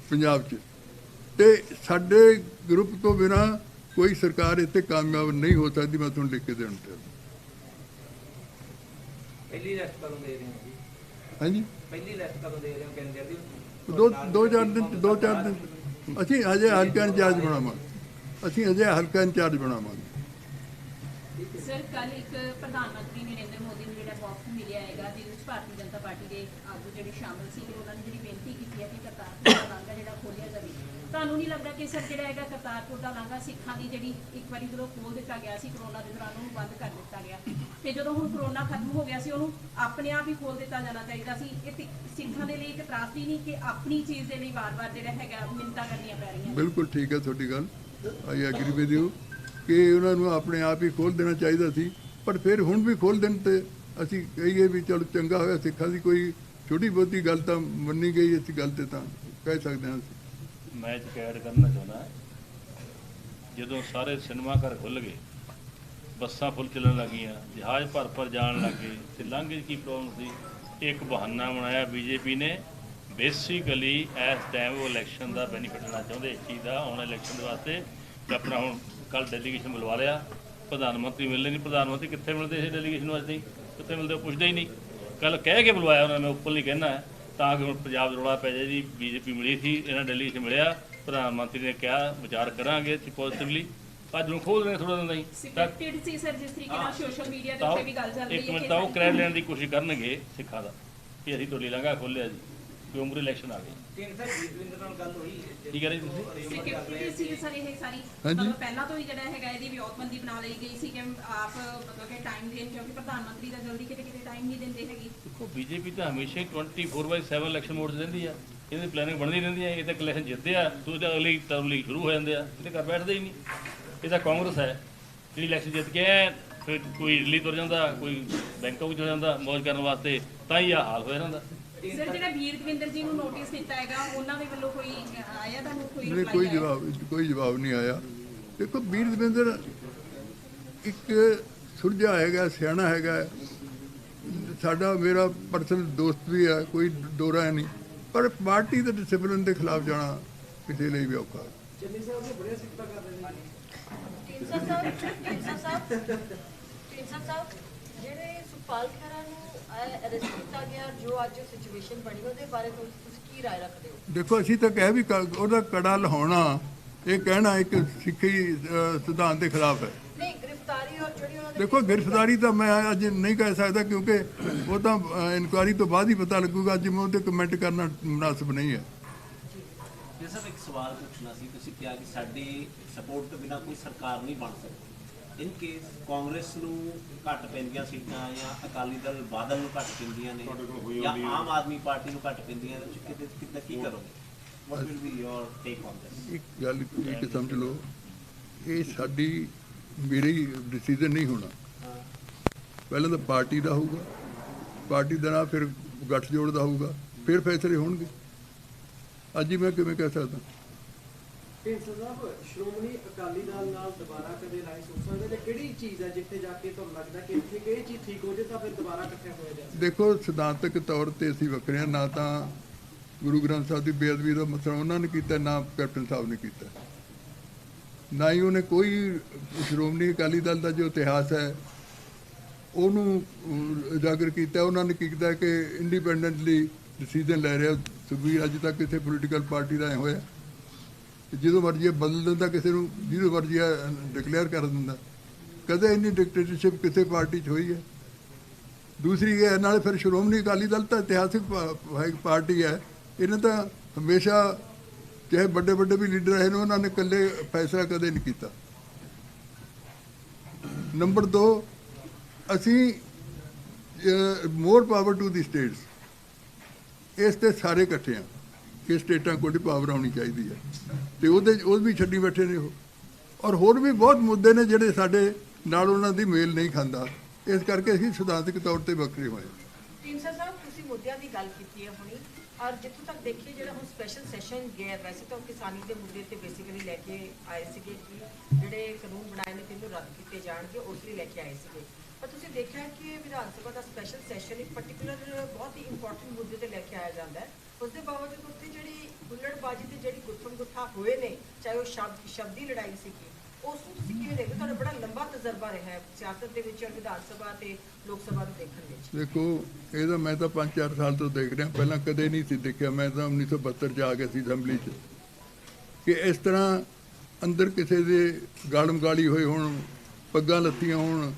ਪੰਜਾਬ 'ਚ, ਤੇ ਸਾਡੇ ਗਰੁੱਪ ਤੋਂ ਬਿਨਾਂ ਕੋਈ ਸਰਕਾਰ ਇੱਥੇ ਕਾਮਯਾਬ ਨਹੀਂ ਹੋ ਸਕਦੀ। ਮੈਂ ਤੁਹਾਨੂੰ ਲਿਖ ਕੇ ਦੇਣ ਤੇ ਪਹਿਲੀ ਰੈਸਟ ਕਦੋਂ ਦੇ ਰਹੇ ਹੋ ਜੀ? ਹਾਂਜੀ ਪਹਿਲੀ ਲਿਸਟ ਕਦੋਂ ਦੇ ਰਹੇ ਹੋ ਕੈਂਡੀਡੇਟ ਦੀ? ਦੋ ਚਾਰ ਦਿਨ ਅਸੀਂ ਅਜੇ ਹਲਕਾ ਇੰਚਾਰਜ ਬਣਾਵਾਂਗੇ। ਅਸੀਂ ਅਜੇ ਹਲਕਾ ਇੰਚਾਰਜ ਬਣਾਵਾਂਗੇ। ਸਰ ਕੱਲ ਇੱਕ ਪ੍ਰਧਾਨ ਮੰਤਰੀ ਨਰਿੰਦਰ ਮੋਦੀ ਨੂੰ ਜਿਹੜਾ ਬਾਕਸ ਮਿਲਿਆ ਹੈਗਾ ਜਿਹਦੇ ਵਿੱਚ ਭਾਰਤੀ ਜਨਤਾ ਪਾਰਟੀ ਦੇ ਆਗੂ ਜਿਹੜੇ ਸ਼ਾਮਲ ਸੀ ਉਹਨਾਂ ਨੇ ਜਿਹੜੀ ਬੇਨਤੀ ਕੀਤੀ ਹੈ ਕਿ ਕਰਤਾਰਪੁਰ ਦਾ ਲਾਂਘਾ ਜਿਹੜਾ ਖੋਲ੍ਹਿਆ ਜਾਵੇ। ਤੁਹਾਨੂੰ ਨਹੀਂ ਲੱਗਦਾ ਕਿ ਸਰ ਜਿਹੜਾ ਹੈਗਾ ਕਰਤਾਰਪੁਰ ਦਾ ਲਾਂਘਾ ਸਿੱਖਾਂ ਦੀ ਜਿਹੜੀ ਇੱਕ ਵਾਰੀ ਜਦੋਂ ਖੋਲ੍ਹ ਦਿੱਤਾ ਗਿਆ ਸੀ ਕਰੋਨਾ ਦੇ ਦੌਰਾਨ ਉਹਨੂੰ ਬੰਦ ਕਰ ਦਿੱਤਾ ਗਿਆ ਤੇ ਜਦੋਂ ਹੁਣ ਕਰੋਨਾ ਖਤਮ ਹੋ ਗਿਆ ਸੀ ਉਹਨੂੰ ਆਪਣੇ ਆਪ ਹੀ ਖੋਲ੍ਹ ਦਿੱਤਾ ਜਾਣਾ ਚਾਹੀਦਾ ਸੀ। ਇਹ ਸਿੱਖਾਂ ਦੇ ਲਈ ਇੱਕ ਤਰਾਸਦੀ ਨਹੀਂ ਕਿ ਆਪਣੀ ਚੀਜ਼ ਦੇ ਲਈ ਵਾਰ-ਵਾਰ ਜਿਹੜਾ ਹੈਗਾ ਮਿੰਨਤਾਂ ਕਰਨੀਆਂ ਪੈ ਰਹੀਆਂ। ਬਿਲਕੁਲ ਠੀਕ ਹੈ ਤੁਹਾਡੀ ਗੱਲ, ਆਈ ਐਗਰੀ ਵਿਦ ਯੂ ਕਿ ਉਹਨਾਂ ਨੂੰ ਆਪਣੇ ਆਪ ਹੀ ਖੋਲ੍ਹ ਦੇਣਾ ਚਾਹੀਦਾ ਸੀ, ਪਰ ਫਿਰ ਹੁਣ ਵੀ ਖੋਲ੍ਹ ਦੇਣ ਤੇ ਅਸੀਂ ਕਹੀਏ ਵੀ ਚਲੋ ਚੰਗਾ ਹੋਇਆ। ਸਿੱਖਾਂ ਦੀ ਕੋਈ ਛੋਟੀ ਬਹੁਤੀ ਗੱਲ ਤਾਂ ਮੰਨੀ ਗਈ, ਇਸ ਗੱਲ ਤੇ ਤਾਂ ਕਹਿ ਸਕਦੇ ਹਾਂ ਅਸੀਂ। ਮੈਂ ਇੱਕ ਐਡ ਕਰਨਾ ਚਾਹੁੰਦਾ, ਜਦੋਂ ਸਾਰੇ ਸਿਨੇਮਾ ਘਰ ਖੁੱਲ੍ਹ ਗਏ, ਬੱਸਾਂ ਫੁੱਲ ਚੱਲਣ ਲੱਗੀਆਂ, ਜਹਾਜ਼ ਭਰ ਜਾਣ ਲੱਗੇ ਤੇ ਲਾਂਘੇ 'ਚ ਕੀ ਪ੍ਰੋਬਲਮ ਸੀ? ਇੱਕ ਬਹਾਨਾ ਬਣਾਇਆ ਬੀਜੇਪੀ ਨੇ। ਬੇਸਿਕਲੀ ਇਸ ਟਾਈਮ ਉਹ ਇਲੈਕਸ਼ਨ ਦਾ ਬੈਨੀਫਿਟ ਲੈਣਾ ਚਾਹੁੰਦੇ ਇਸ ਚੀਜ਼ ਦਾ, ਹੁਣ ਇਲੈਕਸ਼ਨ ਦੇ ਵਾਸਤੇ ਕਿ ਆਪਣਾ ਹੁਣ ਕੱਲ੍ਹ ਡੈਲੀਗੇਸ਼ਨ ਬੁਲਵਾ ਲਿਆ। ਪ੍ਰਧਾਨ ਮੰਤਰੀ ਮਿਲਦੇ ਨਹੀਂ, ਪ੍ਰਧਾਨ ਮੰਤਰੀ ਕਿੱਥੇ ਮਿਲਦੇ ਸੀ ਡੈਲੀਗੇਸ਼ਨ ਨੂੰ? ਅੱਜ ਨਹੀਂ ਕਿੱਥੇ ਮਿਲਦੇ, ਉਹ ਪੁੱਛਦੇ ਹੀ ਨਹੀਂ। ਕੱਲ੍ਹ ਕਹਿ ਕੇ ਬੁਲਵਾਇਆ ਉਹਨਾਂ ਨੇ, ਮੈਂ ਉੱਪਰ ਨਹੀਂ ਕਹਿਣਾ ਤਾਂ ਕਿ ਹੁਣ ਪੰਜਾਬ 'ਚ ਰੌਲਾ ਪੈ ਜਾਏ ਜੀ ਬੀਜੇਪੀ ਮਿਲੀ ਸੀ, ਇਹਨਾਂ ਡੈਲੀਗੇਸ਼ਨ ਮਿਲਿਆ, ਪ੍ਰਧਾਨ ਮੰਤਰੀ ਨੇ ਕਿਹਾ ਵਿਚਾਰ ਕਰਾਂਗੇ ਪੋਜ਼ਿਟਿਵਲੀ। ਅੱਜ ਨੂੰ ਖੋਲ੍ਹ ਰਹੇ ਥੋੜ੍ਹਾ ਦਿਨ ਦਾ ਹੀ ਸਿਲੈਕਟਡ ਸੀ ਸਰ, ਜਿਸ ਤਰੀਕੇ ਨਾਲ ਸੋਸ਼ਲ ਮੀਡੀਆ ਤੇ ਉੱਤੇ ਵੀ ਗੱਲ ਚੱਲ ਰਹੀ ਹੈ। ਇੱਕ ਮਿੰਟ ਤਾਂ ਉਹ ਕ੍ਰੈਡ ਲੈਣ ਦੀ ਕੋਸ਼ਿਸ਼ ਕਰਨਗੇ ਸਿੱਖਾਂ ਦਾ ਕਿ ਅਸੀਂ ਤੁਹਾਡੀ ਲਾਂਘਾ ਖੋਲ੍ਹਿਆ ਜੀ, ਕਿਉਂ ਮੁਰੇ ਇਲੈਕਸ਼ਨ ਆ ਗਏ। ਸਰ ਜੀਤਵਿੰਦਰ ਨਾਲ ਗੱਲ ਹੋਈ ਕੀ ਕਹਿ ਰਹੇ ਤੁਸੀਂ? ਸਿਕਿਉਰਿਟੀ ਸੀ ਸਰ ਇਹ ਸਾਰੀ ਹਾਂਜੀ। ਮਤਲਬ ਪਹਿਲਾਂ ਤੋਂ ਹੀ ਜਿਹੜਾ ਹੈਗਾ ਇਹਦੀ ਵਿਉਂਤਬੰਦੀ ਬਣਾ ਲਈ ਗਈ ਸੀ ਕਿ ਆਪ ਮਤਲਬ ਕਿ ਟਾਈਮ ਦੇਣ, ਕਿਉਂਕਿ ਪ੍ਰਧਾਨ ਮੰਤਰੀ ਦਾ ਜਲਦੀ ਕਿਤੇ ਟਾਈਮ ਨਹੀਂ ਦਿੰਦੇ ਹੈਗੇ। ਦੇਖੋ ਬੀਜੇਪੀ ਤਾਂ ਹਮੇਸ਼ਾ ਹੀ 24/7 ਇਲੈਕਸ਼ਨ ਮੋਡ 'ਚ ਰਹਿੰਦੀ ਆ, ਇਹਦੀ ਪਲੈਨਿੰਗ ਬਣਦੀ ਰਹਿੰਦੀ ਆ। ਇਹ ਤਾਂ ਇਲੈਕਸ਼ਨ ਜਿੱਤਦੇ ਆ ਦੂਜਾ ਅਗਲੀ ਟਰਮ ਲਈ ਸ਼ੁਰੂ ਹੋ ਜਾਂਦੇ ਆ, ਇਹਦੇ ਘਰ ਬੈਠਦੇ ਹੀ ਨਹੀਂ। ਇਹ ਤਾਂ ਕਾਂਗਰਸ ਹੈ ਜਿਹੜੀ ਇਲੈਕਸ਼ਨ ਜਿੱਤ ਕੇ ਫਿਰ ਕੋਈ ਇਟਲੀ ਤੁਰ ਜਾਂਦਾ, ਕੋਈ ਬੈਂਕਾਕ ਚਲ ਜਾਂਦਾ ਮੌਜ ਕਰਨ ਵਾਸਤੇ, ਤਾਂ ਹੀ ਆ ਹਾਲ ਹੋਇਆ ਰਹਿੰਦਾ। ਸਰ ਜਿਹੜਾ ਵੀਰ ਦਵਿੰਦਰ ਜੀ ਨੂੰ ਨੋਟਿਸ ਦਿੱਤਾ ਹੈਗਾ ਉਹਨਾਂ ਦੇ ਵੱਲੋਂ ਕੋਈ ਆਇਆ ਤੁਹਾਨੂੰ ਕੋਈ ਨਹੀਂ, reply ਆਇਆ? ਕੋਈ ਜਵਾਬ ਨਹੀਂ ਆਇਆ। ਦੇਖੋ ਵੀਰ ਦਵਿੰਦਰ ਇੱਕ ਸੁਲਝਾ ਹੈਗਾ, ਸਿਆਣਾ ਹੈਗਾ, ਸਾਡਾ ਮੇਰਾ ਪਰਸਨਲ ਦੋਸਤ ਵੀ ਹੈ, ਕੋਈ ਦੋਰਾ ਨਹੀਂ, ਪਰ ਪਾਰਟੀ ਦੇ ਡਿਸਪਲਿਨ ਦੇ ਖਿਲਾਫ ਜਾਣਾ ਕਿਸੇ ਲਈ ਵੀ ਔਖਾ। ਚੰਨੀ ਸਾਹਿਬ ਨੇ ਬੜੀਆਂ ਸਿਫਤਾਂ ਕਰ ਰਹੇ ਨੇ। ਢੀਂਡਸਾ ਸਾਹਿਬ ਜਿਹੜੇ ਸੁਖਪਾਲ ਖਹਿਰਾ ਨੂੰ ਅਰੈਸਟ ਕੀਤਾ ਗਿਆ, ਜੋ ਅੱਜ ਸਿਚੁਏਸ਼ਨ ਬਣੀ ਉਹਦੇ ਬਾਰੇ ਤੁਸੀਂ ਕੀ ਰਾਏ ਰੱਖਦੇ ਹੋ? ਦੇਖੋ ਅਸੀਂ ਤਾਂ ਕਹਿ ਵੀ ਉਹਦਾ ਕੜਾ ਲਹਾਉਣਾ, ਇਹ ਕਹਿਣਾ ਇੱਕ ਸਿੱਖੀ ਸਿਧਾਂਤ ਦੇ ਖਿਲਾਫ ਹੈ। ਨਹੀਂ, ਗ੍ਰਿਫਤਾਰੀ ਔਰ ਜਿਹੜੀ ਉਹਨਾਂ ਦੇਖੋ ਗ੍ਰਿਫਤਾਰੀ ਤਾਂ ਮੈਂ ਅੱਜ ਨਹੀਂ ਕਹਿ ਸਕਦਾ, ਕਿਉਂਕਿ ਉਹ ਤਾਂ ਇਨਕੁਆਇਰੀ ਤੋਂ ਬਾਅਦ ਹੀ ਪਤਾ ਲੱਗੂਗਾ। ਅੱਜ ਮੈਂ ਉਹਦੇ ਕਮੈਂਟ ਕਰਨਾ ਮੁਨਾਸਿਬ ਨਹੀਂ ਹੈ। ਜੀ ਸਰ ਇੱਕ ਸਵਾਲ ਪੁੱਛਣਾ ਸੀ, ਤੁਸੀਂ ਕਿਹਾ ਕਿ ਸਾਡੀ ਸਪੋਰਟ ਤੋਂ ਬਿਨਾਂ ਕੋਈ ਸਰਕਾਰ ਨਹੀਂ ਬਣ ਸਕਦੀ। ਇਨ ਕੇਸ ਕਾਂਗਰਸ ਨੂੰ ਘੱਟ ਪੈਂਦੀਆਂ ਸੀਟਾਂ ਜਾਂ ਅਕਾਲੀ ਦਲ ਬਾਦਲ ਨੂੰ ਘੱਟ ਪੈਂਦੀਆਂ ਨੇ ਜਾਂ ਆਮ ਆਦਮੀ ਪਾਰਟੀ ਨੂੰ ਘੱਟ ਪੈਂਦੀਆਂ ਨੇ, ਤੁਸੀਂ ਕਿੱਦਾਂ ਕੀ ਕਰੋਗੇ? ਵਾਟ will be your take on this? ਇੱਕ ਗੱਲ ਇਹ ਸਮਝ ਲਓ, ਇਹ ਸਾਡੀ ਮੇਰੀ ਡਿਸੀਜਨ ਨਹੀਂ ਹੋਣਾ। ਪਹਿਲਾਂ ਤਾਂ ਪਾਰਟੀ ਦਾ ਹੋਊਗਾ, ਪਾਰਟੀ ਦਾ ਨਾਲ ਫਿਰ ਗੱਠਜੋੜ ਦਾ ਹੋਊਗਾ, ਫਿਰ ਫੈਸਲੇ ਹੋਣਗੇ। ਅੱਜ ਹੀ ਮੈਂ ਕਿਵੇਂ ਕਹਿ ਸਕਦਾ? ਢੀਂਡਸਾ ਸਾਹਿਬ, ਸ਼੍ਰੋਮਣੀ ਅਕਾਲੀ ਦਲ ਨਾਲ ਦੁਬਾਰਾ ਕਦੇ ਅਲਾਈਅੰਸ ਹੋ ਸਕਦਾ ਜਾਂ ਕਿਹੜੀ ਚੀਜ਼ ਹੈ ਜਿੱਥੇ ਜਾ ਕੇ ਤੁਹਾਨੂੰ ਲੱਗਦਾ ਕਿ ਇੱਥੇ ਕਿਹੜੀ ਚੀਜ਼ ਠੀਕ ਹੋ ਜੇ ਤਾਂ ਫਿਰ ਦੁਬਾਰਾ ਇਕੱਠੇ ਹੋਇਆ ਜਾ? ਦੇਖੋ ਸਿਧਾਂਤਕ ਤੌਰ ਤੇ ਅਸੀਂ ਵੱਖਰੇ ਹਾਂ, ਨਾ ਤਾਂ ਗੁਰੂ ਗ੍ਰੰਥ ਸਾਹਿਬ ਦੀ ਬੇਅਦਬੀ ਦਾ ਮਸਲਾ ਉਹਨਾਂ ਨੇ ਕੀਤਾ, ਨਾ ਕੈਪਟਨ ਸਾਹਿਬ ਨੇ ਕੀਤਾ, ਨਾ ਹੀ ਉਹਨੇ ਕੋਈ ਸ਼੍ਰੋਮਣੀ ਅਕਾਲੀ ਦਲ ਦਾ ਜੋ ਇਤਿਹਾਸ ਹੈ ਉਹਨੂੰ ਉਜਾਗਰ ਕੀਤਾ। ਉਹਨਾਂ ਨੇ ਕੀ ਕੀਤਾ ਕਿ ਇੰਡੀਪੈਂਡੈਂਟਲੀ ਡਿਸੀਜਨ ਲੈ ਰਿਹਾ। ਸੁਖਬੀਰ ਅੱਜ ਤੱਕ ਕਿਸੇ ਪੋਲੀਟੀਕਲ ਪਾਰਟੀ ਦਾ ਹੋਇਆ ਜਦੋਂ ਮਰਜ਼ੀ ਬਦਲ ਦਿੰਦਾ, ਕਿਸੇ ਨੂੰ ਜਿਹਦੋਂ ਮਰਜ਼ੀ ਡਿਕਲੇਅਰ ਕਰ ਦਿੰਦਾ। ਕਦੇ ਇੰਨੀ ਡਿਕਟੇਟਰਸ਼ਿਪ ਕਿਸੇ ਪਾਰਟੀ 'ਚ ਹੋਈ ਹੈ? ਦੂਸਰੀ ਇਹ ਨਾਲੇ ਫਿਰ ਸ਼੍ਰੋਮਣੀ ਅਕਾਲੀ ਦਲ ਤਾਂ ਇਤਿਹਾਸਿਕ ਪਾਰਟੀ ਹੈ, ਇਹਨੇ ਤਾਂ ਹਮੇਸ਼ਾ ਚਾਹੇ ਵੱਡੇ ਵੱਡੇ ਵੀ ਲੀਡਰ ਰਹੇ ਨੇ, ਉਹਨਾਂ ਨੇ ਇਕੱਲੇ ਫੈਸਲਾ ਕਦੇ ਨਹੀਂ ਕੀਤਾ। ਨੰਬਰ 2, ਅਸੀਂ ਮੋਰ ਪਾਵਰ ਟੂ ਦੀ ਸਟੇਟਸ, ਇਸ ਤੇ ਸਾਰੇ ਇਕੱਠੇ ਹਾਂ ਕਿ ਸਟੇਟਾਂ ਕੋਲ ਪਾਵਰ ਆਉਣੀ ਚਾਹੀਦੀ ਹੈ, ਤੇ ਉਹ ਵੀ ਛੱਡੀ ਬੈਠੇ ਨੇ ਉਹ। ਔਰ ਹੋਰ ਵੀ ਬਹੁਤ ਮੁੱਦੇ ਨੇ ਜਿਹੜੇ ਸਾਡੇ ਨਾਲ ਉਹਨਾਂ ਦੀ ਮੇਲ ਨਹੀਂ ਖਾਂਦਾ, ਇਸ ਕਰਕੇ ਅਸੀਂ ਸਿਧਾਂਤਕ ਤੌਰ ਤੇ ਵੱਖਰੇ ਹੋਏ। ਢੀਂਡਸਾ ਸਾਹਿਬ, ਤੁਸੀਂ ਮੁੱਦਿਆਂ ਦੀ ਗੱਲ ਕੀਤੀ ਹੈ ਹੁਣੀ, ਔਰ ਜਿੱਥੋਂ ਤੱਕ ਦੇਖੀਏ ਜਿਹੜਾ ਹੁਣ ਸਪੈਸ਼ਲ ਸੈਸ਼ਨ ਗਿਆ, ਵੈਸੇ ਤਾਂ ਕਿਸਾਨੀ ਦੇ ਮੁੱਦੇ ਤੇ ਬੇਸਿਕਲੀ ਲੈ ਕੇ ਆਏ ਸੀਗੇ ਕਿ ਜਿਹੜੇ ਕਾਨੂੰਨ ਬਣਾਏ ਨੇ ਤਿੰਨੋਂ ਰੱਦ ਕੀਤੇ ਜਾਣਗੇ, ਉਸ ਲਈ ਲੈ ਕੇ ਆਏ ਸੀਗੇ। ਪਰ ਤੁਸੀਂ ਦੇਖਿਆ ਕਿ ਵਿਧਾਨ ਸਭਾ ਦਾ ਸਪੈਸ਼ਲ ਸੈਸ਼ਨ ਇੱਕ ਪਰਟੀਕੂਲਰ ਬਹੁਤ ਹੀ ਇੰਪੋਰਟੈਂਟ ਮੁੱਦੇ ਤੇ ਲੈ ਕੇ ਆਇਆ ਜਾਂਦਾ ਹੈ। ਉਸ ਦੇ ਬਾਵਜੂਦ ਉੱਥੇ ਜਿਹੜੀ ਹੁੱਲੜਬਾਜ਼ੀ ਤੇ ਜਿਹੜੀ ਗੁੱਥਾ ਹੋਏ ਨੇ, ਚਾਹੇ ਉਹ ਸ਼ਬਦੀ ਲੜਾਈ ਸੀਗੀ, ਉਸ ਨੂੰ ਤੁਸੀਂ ਕਿਵੇਂ ਦੇਖਦੇ? ਤੁਹਾਡਾ ਬੜਾ ਲੰਬਾ ਤਜਰਬਾ ਰਿਹਾ ਹੈ ਸਿਆਸਤ ਦੇ ਵਿੱਚ ਔਰ ਵਿਧਾਨ ਸਭਾ ਤੇ ਲੋਕ ਸਭਾ ਨੂੰ ਦੇਖਣ ਵਿੱਚ? ਦੇਖੋ ਇਹਦਾ ਮੈਂ ਤਾਂ 5-4 ਸਾਲ ਤੋਂ ਦੇਖ ਰਿਹਾ, ਪਹਿਲਾਂ ਕਦੇ ਨਹੀਂ ਸੀ ਦੇਖਿਆ। ਮੈਂ ਤਾਂ 1972 'ਚ ਆ ਗਿਆ ਸੀ ਅਸੈਂਬਲੀ 'ਚ, ਕਿ ਇਸ ਤਰ੍ਹਾਂ ਅੰਦਰ ਕਿਸੇ ਦੇ ਗਾਲਮ ਗਾਲੀ ਹੋਏ ਹੋਣ, ਪੱਗਾਂ ਲੱਥੀਆਂ ਹੋਣ,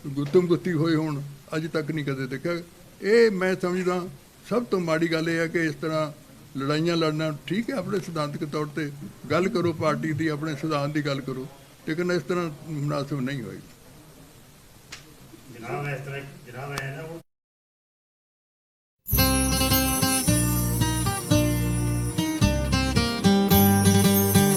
ਗੁੱਤਮ ਗੁੱਤੀ ਹੋਏ ਹੋਣ, ਅੱਜ ਤੱਕ ਨਹੀਂ ਕਦੇ ਦੇਖਿਆ। ਇਹ ਮੈਂ ਸਮਝਦਾ ਸਭ ਤੋਂ ਮਾੜੀ ਗੱਲ ਇਹ ਹੈ ਕਿ ਇਸ ਤਰ੍ਹਾਂ ਲੜਾਈਆਂ ਲੜਨਾ ਠੀਕ ਹੈ, ਆਪਣੇ ਸਿਧਾਂਤਕ ਤੌਰ ਤੇ ਗੱਲ ਕਰੋ, ਪਾਰਟੀ ਦੀ ਆਪਣੇ ਸਿਧਾਂਤ ਦੀ ਗੱਲ ਕਰੋ, ਲੇਕਿਨ ਇਸ ਤਰ੍ਹਾਂ ਮੁਨਾਸਿਬ ਨਹੀਂ ਹੋਏਗੀ। ਜਨਾਬ ਇਸ ਤਰ੍ਹਾਂ ਜਨਾਬ ਹੈ ਨਾ